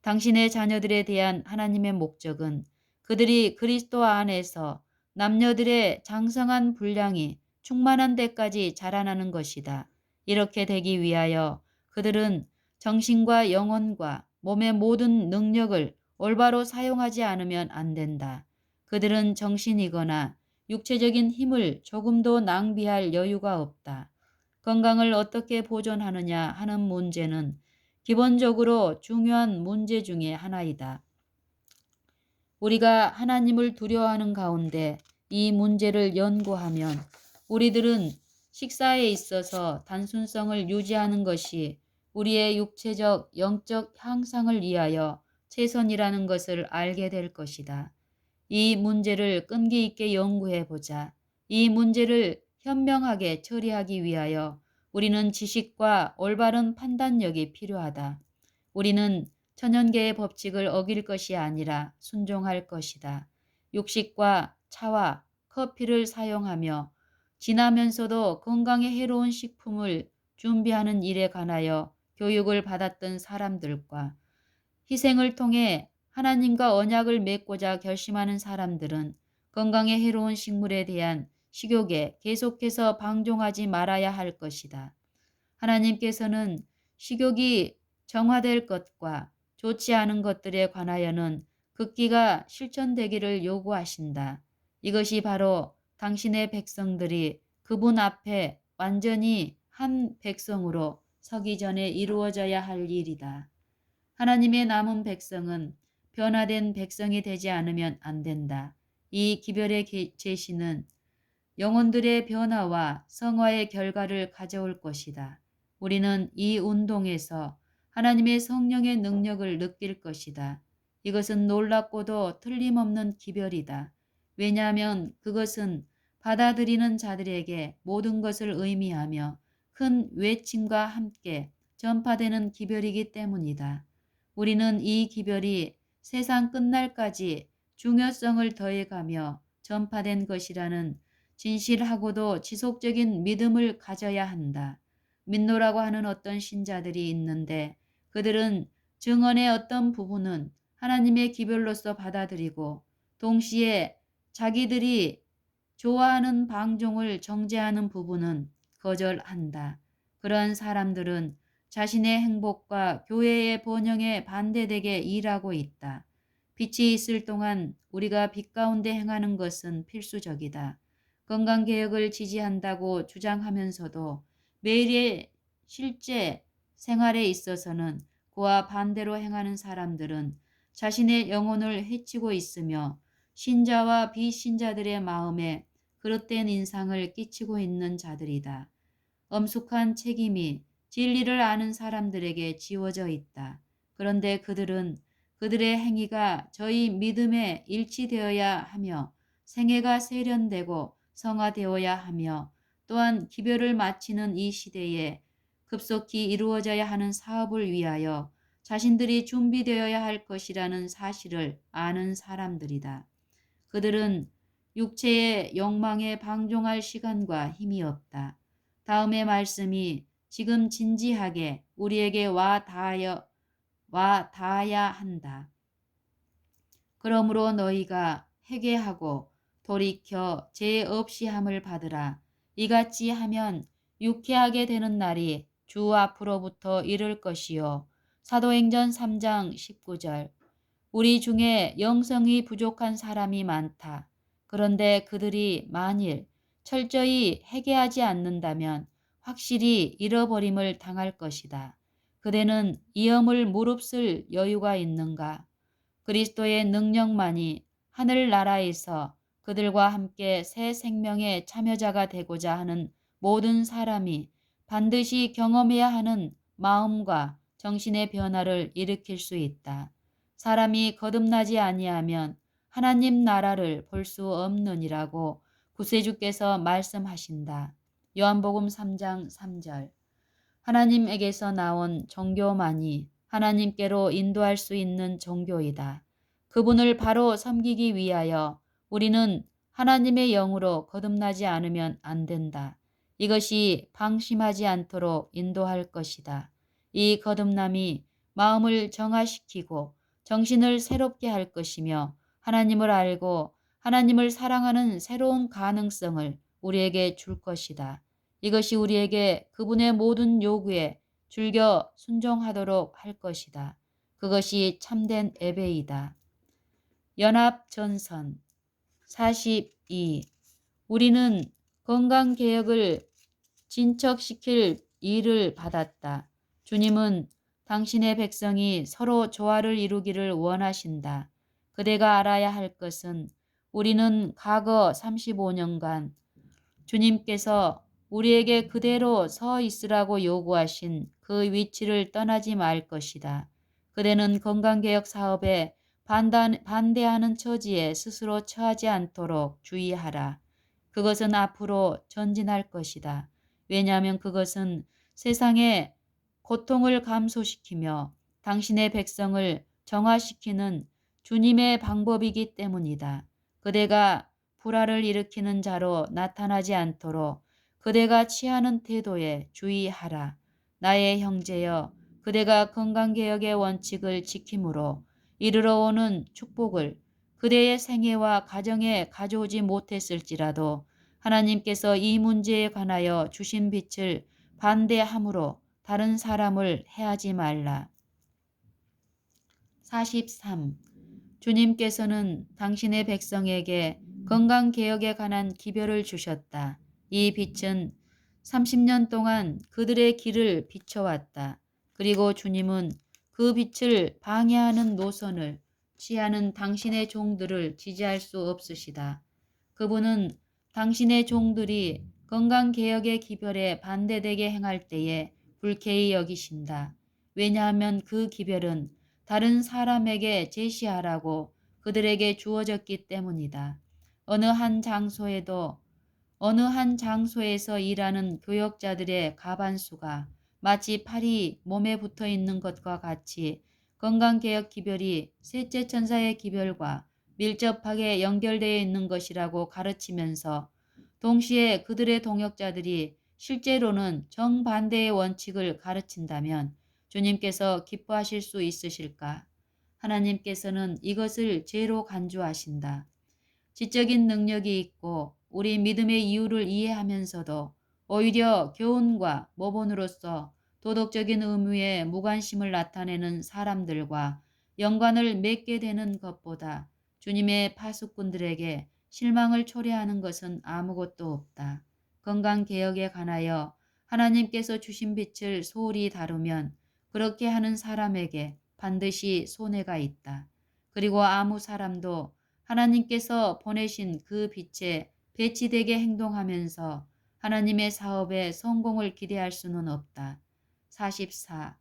당신의 자녀들에 대한 하나님의 목적은 그들이 그리스도 안에서 남녀들의 장성한 분량이 충만한 데까지 자라나는 것이다. 이렇게 되기 위하여 그들은 정신과 영혼과 몸의 모든 능력을 올바로 사용하지 않으면 안 된다. 그들은 정신이거나 육체적인 힘을 조금도 낭비할 여유가 없다. 건강을 어떻게 보존하느냐 하는 문제는 기본적으로 중요한 문제 중에 하나이다. 우리가 하나님을 두려워하는 가운데 이 문제를 연구하면 우리들은 식사에 있어서 단순성을 유지하는 것이 우리의 육체적, 영적 향상을 위하여 최선이라는 것을 알게 될 것이다. 이 문제를 끈기 있게 연구해 보자. 이 문제를 현명하게 처리하기 위하여 우리는 지식과 올바른 판단력이 필요하다. 우리는 천연계의 법칙을 어길 것이 아니라 순종할 것이다. 육식과 차와 커피를 사용하며 지나면서도 건강에 해로운 식품을 준비하는 일에 관하여 교육을 받았던 사람들과 희생을 통해 하나님과 언약을 맺고자 결심하는 사람들은 건강에 해로운 식물에 대한 식욕에 계속해서 방종하지 말아야 할 것이다. 하나님께서는 식욕이 정화될 것과 좋지 않은 것들에 관하여는 극기가 실천되기를 요구하신다. 이것이 바로 당신의 백성들이 그분 앞에 완전히 한 백성으로 서기 전에 이루어져야 할 일이다. 하나님의 남은 백성은 변화된 백성이 되지 않으면 안 된다. 이 기별의 제시는 영혼들의 변화와 성화의 결과를 가져올 것이다. 우리는 이 운동에서 하나님의 성령의 능력을 느낄 것이다. 이것은 놀랍고도 틀림없는 기별이다. 왜냐하면 그것은 받아들이는 자들에게 모든 것을 의미하며 큰 외침과 함께 전파되는 기별이기 때문이다. 우리는 이 기별이 세상 끝날까지 중요성을 더해가며 전파된 것이라는 진실하고도 지속적인 믿음을 가져야 한다. 믿노라고 하는 어떤 신자들이 있는데 그들은 증언의 어떤 부분은 하나님의 기별로서 받아들이고 동시에 자기들이 좋아하는 방종을 정죄하는 부분은 거절한다. 그러한 사람들은 자신의 행복과 교회의 번영에 반대되게 일하고 있다. 빛이 있을 동안 우리가 빛 가운데 행하는 것은 필수적이다. 건강개혁을 지지한다고 주장하면서도 매일의 실제 생활에 있어서는 그와 반대로 행하는 사람들은 자신의 영혼을 해치고 있으며 신자와 비신자들의 마음에 그릇된 인상을 끼치고 있는 자들이다. 엄숙한 책임이 진리를 아는 사람들에게 지워져 있다. 그런데 그들은 그들의 행위가 저희 믿음에 일치되어야 하며 생애가 세련되고 성화되어야 하며 또한 기별을 마치는 이 시대에 급속히 이루어져야 하는 사업을 위하여 자신들이 준비되어야 할 것이라는 사실을 아는 사람들이다. 그들은 육체의 욕망에 방종할 시간과 힘이 없다. 다음의 말씀이 지금 진지하게 우리에게 와 닿아야 한다. 그러므로 너희가 회개하고 돌이켜 죄 없이 함을 받으라. 이같이 하면 유쾌하게 되는 날이 주 앞으로부터 이를 것이요. 사도행전 3장 19절. 우리 중에 영성이 부족한 사람이 많다. 그런데 그들이 만일 철저히 회개하지 않는다면 확실히 잃어버림을 당할 것이다. 그대는 이험을 무릅쓸 여유가 있는가? 그리스도의 능력만이 하늘나라에서 그들과 함께 새 생명의 참여자가 되고자 하는 모든 사람이 반드시 경험해야 하는 마음과 정신의 변화를 일으킬 수 있다. 사람이 거듭나지 아니하면 하나님 나라를 볼 수 없느니라고 구세주께서 말씀하신다. 요한복음 3장 3절. 하나님에게서 나온 종교만이 하나님께로 인도할 수 있는 종교이다. 그분을 바로 섬기기 위하여 우리는 하나님의 영으로 거듭나지 않으면 안 된다. 이것이 방심하지 않도록 인도할 것이다. 이 거듭남이 마음을 정화시키고 정신을 새롭게 할 것이며 하나님을 알고 하나님을 사랑하는 새로운 가능성을 우리에게 줄 것이다. 이것이 우리에게 그분의 모든 요구에 즐겨 순종하도록 할 것이다. 그것이 참된 예배이다. 연합전선 42. 우리는 건강개혁을 진척시킬 일을 받았다. 주님은 당신의 백성이 서로 조화를 이루기를 원하신다. 그대가 알아야 할 것은 우리는 과거 35년간 주님께서 우리에게 그대로 서 있으라고 요구하신 그 위치를 떠나지 말 것이다. 그대는 건강개혁 사업에 반대하는 처지에 스스로 처하지 않도록 주의하라. 그것은 앞으로 전진할 것이다. 왜냐하면 그것은 세상의 고통을 감소시키며 당신의 백성을 정화시키는 주님의 방법이기 때문이다. 그대가 불화를 일으키는 자로 나타나지 않도록 그대가 취하는 태도에 주의하라. 나의 형제여, 그대가 건강개혁의 원칙을 지킴으로 이르러 오는 축복을 그대의 생애와 가정에 가져오지 못했을지라도 하나님께서 이 문제에 관하여 주신 빛을 반대함으로 다른 사람을 해하지 말라. 43. 주님께서는 당신의 백성에게 건강개혁에 관한 기별을 주셨다. 이 빛은 30년 동안 그들의 길을 비춰왔다. 그리고 주님은 그 빛을 방해하는 노선을 취하는 당신의 종들을 지지할 수 없으시다. 그분은 당신의 종들이 건강개혁의 기별에 반대되게 행할 때에 불쾌히 여기신다. 왜냐하면 그 기별은 다른 사람에게 제시하라고 그들에게 주어졌기 때문이다. 어느 한 장소에서 일하는 교역자들의 가반수가 마치 팔이 몸에 붙어 있는 것과 같이 건강개혁 기별이 셋째 천사의 기별과 밀접하게 연결되어 있는 것이라고 가르치면서 동시에 그들의 동역자들이 실제로는 정반대의 원칙을 가르친다면 주님께서 기뻐하실 수 있으실까? 하나님께서는 이것을 죄로 간주하신다. 지적인 능력이 있고 우리 믿음의 이유를 이해하면서도 오히려 교훈과 모본으로서 도덕적인 의무에 무관심을 나타내는 사람들과 연관을 맺게 되는 것보다 주님의 파수꾼들에게 실망을 초래하는 것은 아무것도 없다. 건강개혁에 관하여 하나님께서 주신 빛을 소홀히 다루면 그렇게 하는 사람에게 반드시 손해가 있다. 그리고 아무 사람도 하나님께서 보내신 그 빛에 배치되게 행동하면서 하나님의 사업에 성공을 기대할 수는 없다. 44.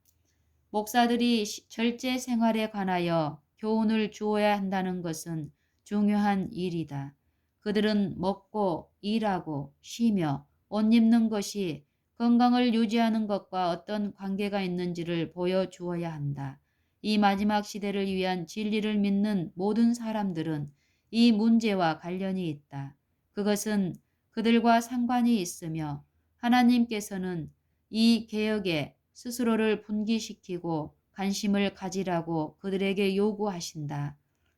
목사들이 절제 생활에 관하여 교훈을 주어야 한다는 것은 중요한 일이다. 그들은 먹고 일하고 쉬며 옷 입는 것이 건강을 유지하는 것과 어떤 관계가 있는지를 보여주어야 한다. 이 마지막 시대를 위한 진리를 믿는 모든 사람들은 이 문제와 관련이 있다. 그것은 그들과 상관이 있으며 하나님께서는 이 개혁에 스스로를 분기시키고 관심을 가지라고 그들에게 요구하신다.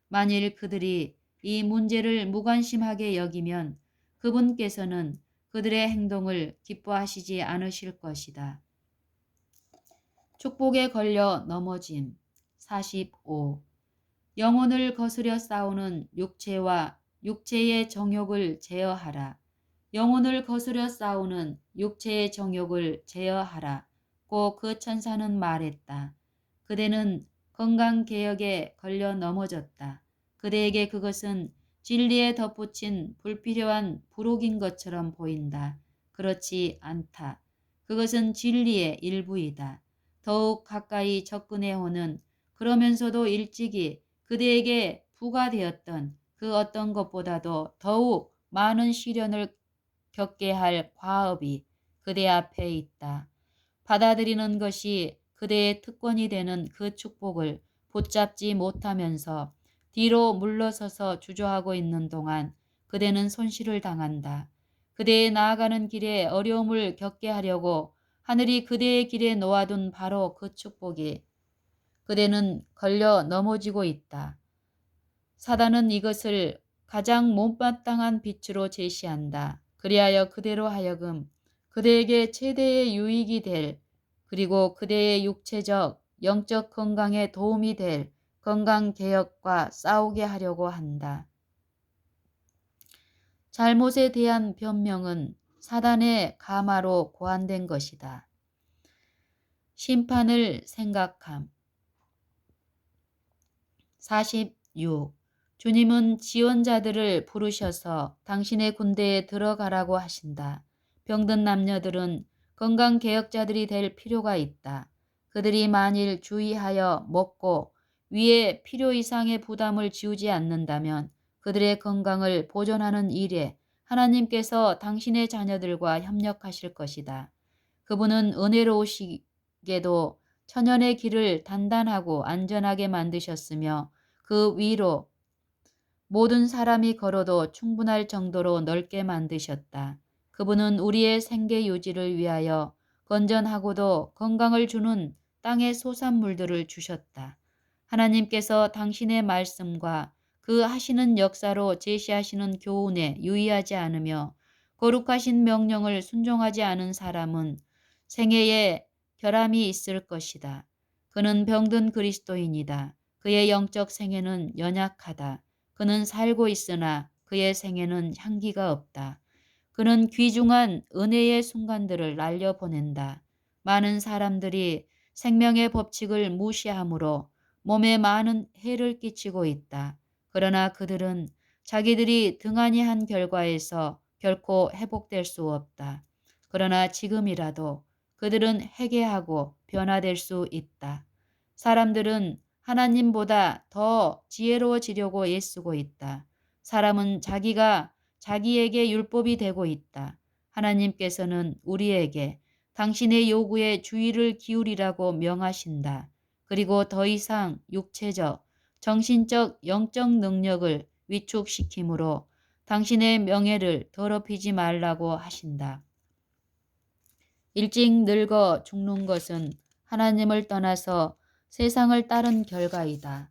만일 그들이 이 문제를 무관심하게 여기면 그분께서는 그들의 행동을 기뻐하시지 않으실 것이다. 축복에 걸려 넘어짐. 45. 영혼을 거스려 싸우는 육체와 육체의 정욕을 제어하라. 영혼을 거스려 싸우는 육체의 정욕을 제어하라. 고 그 천사는 말했다. 그대는 건강개혁에 걸려 넘어졌다. 그대에게 그것은 진리에 덧붙인 불필요한 부록인 것처럼 보인다. 그렇지 않다. 그것은 진리의 일부이다. 더욱 가까이 접근해 오는 그러면서도 일찍이 그대에게 부과되었던 그 어떤 것보다도 더욱 많은 시련을 겪게 할 과업이 그대 앞에 있다. 받아들이는 것이 그대의 특권이 되는 그 축복을 붙잡지 못하면서 뒤로 물러서서 주저하고 있는 동안 그대는 손실을 당한다. 그대의 나아가는 길에 어려움을 겪게 하려고 하늘이 그대의 길에 놓아둔 바로 그 축복이 그대는 걸려 넘어지고 있다. 사단은 이것을 가장 못마땅한 빛으로 제시한다. 그리하여 그대로 하여금 그대에게 최대의 유익이 될 그리고 그대의 육체적, 영적 건강에 도움이 될 건강개혁과 싸우게 하려고 한다. 잘못에 대한 변명은 사단의 가마로 고안된 것이다. 심판을 생각함. 46. 주님은 지원자들을 부르셔서 당신의 군대에 들어가라고 하신다. 병든 남녀들은 건강개혁자들이 될 필요가 있다. 그들이 만일 주의하여 먹고 위에 필요 이상의 부담을 지우지 않는다면 그들의 건강을 보존하는 일에 하나님께서 당신의 자녀들과 협력하실 것이다. 그분은 은혜로우시게도 천연의 길을 단단하고 안전하게 만드셨으며 그 위로 모든 사람이 걸어도 충분할 정도로 넓게 만드셨다. 그분은 우리의 생계 유지를 위하여 건전하고도 건강을 주는 땅의 소산물들을 주셨다. 하나님께서 당신의 말씀과 그 하시는 역사로 제시하시는 교훈에 유의하지 않으며 거룩하신 명령을 순종하지 않은 사람은 생애에 결함이 있을 것이다. 그는 병든 그리스도인이다. 그의 영적 생애는 연약하다. 그는 살고 있으나 그의 생애는 향기가 없다. 그는 귀중한 은혜의 순간들을 날려보낸다. 많은 사람들이 생명의 법칙을 무시하므로 몸에 많은 해를 끼치고 있다. 그러나 그들은 자기들이 등한히 한 결과에서 결코 회복될 수 없다. 그러나 지금이라도 그들은 회개하고 변화될 수 있다. 사람들은 하나님보다 더 지혜로워지려고 애쓰고 있다. 사람은 자기가 자기에게 율법이 되고 있다. 하나님께서는 우리에게 당신의 요구에 주의를 기울이라고 명하신다. 그리고 더 이상 육체적, 정신적, 영적 능력을 위축시키므로 당신의 명예를 더럽히지 말라고 하신다. 일찍 늙어 죽는 것은 하나님을 떠나서 세상을 따른 결과이다.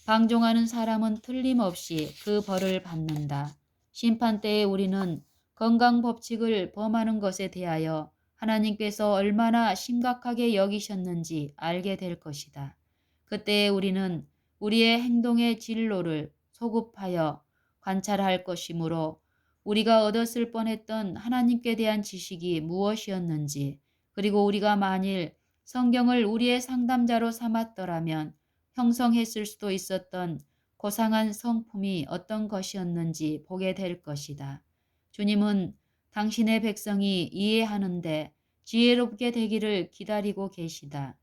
방종하는 사람은 틀림없이 그 벌을 받는다. 심판 때에 우리는 건강 법칙을 범하는 것에 대하여 하나님께서 얼마나 심각하게 여기셨는지 알게 될 것이다. 그때에 우리는 우리의 행동의 진로를 소급하여 관찰할 것이므로 우리가 얻었을 뻔했던 하나님께 대한 지식이 무엇이었는지, 그리고 우리가 만일 성경을 우리의 상담자로 삼았더라면 형성했을 수도 있었던 고상한 성품이 어떤 것이었는지 보게 될 것이다. 주님은 당신의 백성이 이해하는데 지혜롭게 되기를 기다리고 계시다.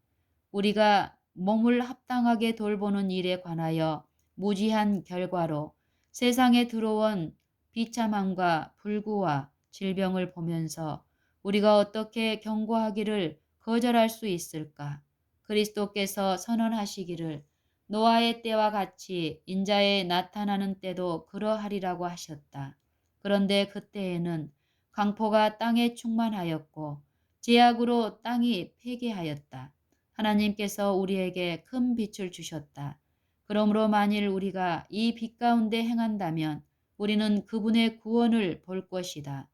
우리가 몸을 합당하게 돌보는 일에 관하여 무지한 결과로 세상에 들어온 비참함과 불구와 질병을 보면서 우리가 어떻게 경고하기를 거절할 수 있을까? 그리스도께서 선언하시기를 노아의 때와 같이 인자의 나타나는 때도 그러하리라고 하셨다. 그런데 그때에는 강포가 땅에 충만하였고 제약으로 땅이 폐개하였다. 하나님께서 우리에게 큰 빛을 주셨다. 그러므로 만일 우리가 이 빛 가운데 행한다면 우리는 그분의 구원을 볼 것이다.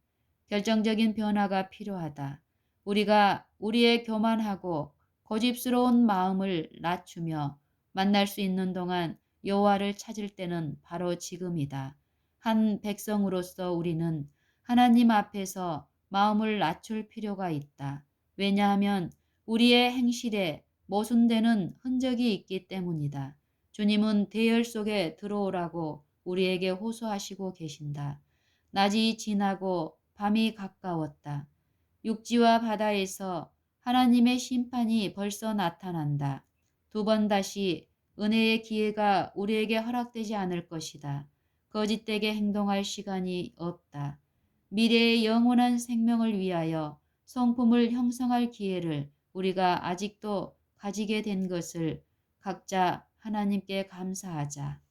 결정적인 변화가 필요하다. 우리가 우리의 교만하고 고집스러운 마음을 낮추며 만날 수 있는 동안 여호와를 찾을 때는 바로 지금이다. 한 백성으로서 우리는 하나님 앞에서 마음을 낮출 필요가 있다. 왜냐하면 우리의 행실에 모순되는 흔적이 있기 때문이다. 주님은 대열 속에 들어오라고 우리에게 호소하시고 계신다. 낮이 지나고 밤이 가까웠다. 육지와 바다에서 하나님의 심판이 벌써 나타난다. 두 번 다시 은혜의 기회가 우리에게 허락되지 않을 것이다. 거짓되게 행동할 시간이 없다. 미래의 영원한 생명을 위하여 성품을 형성할 기회를 우리가 아직도 가지게 된 것을 각자 하나님께 감사하자.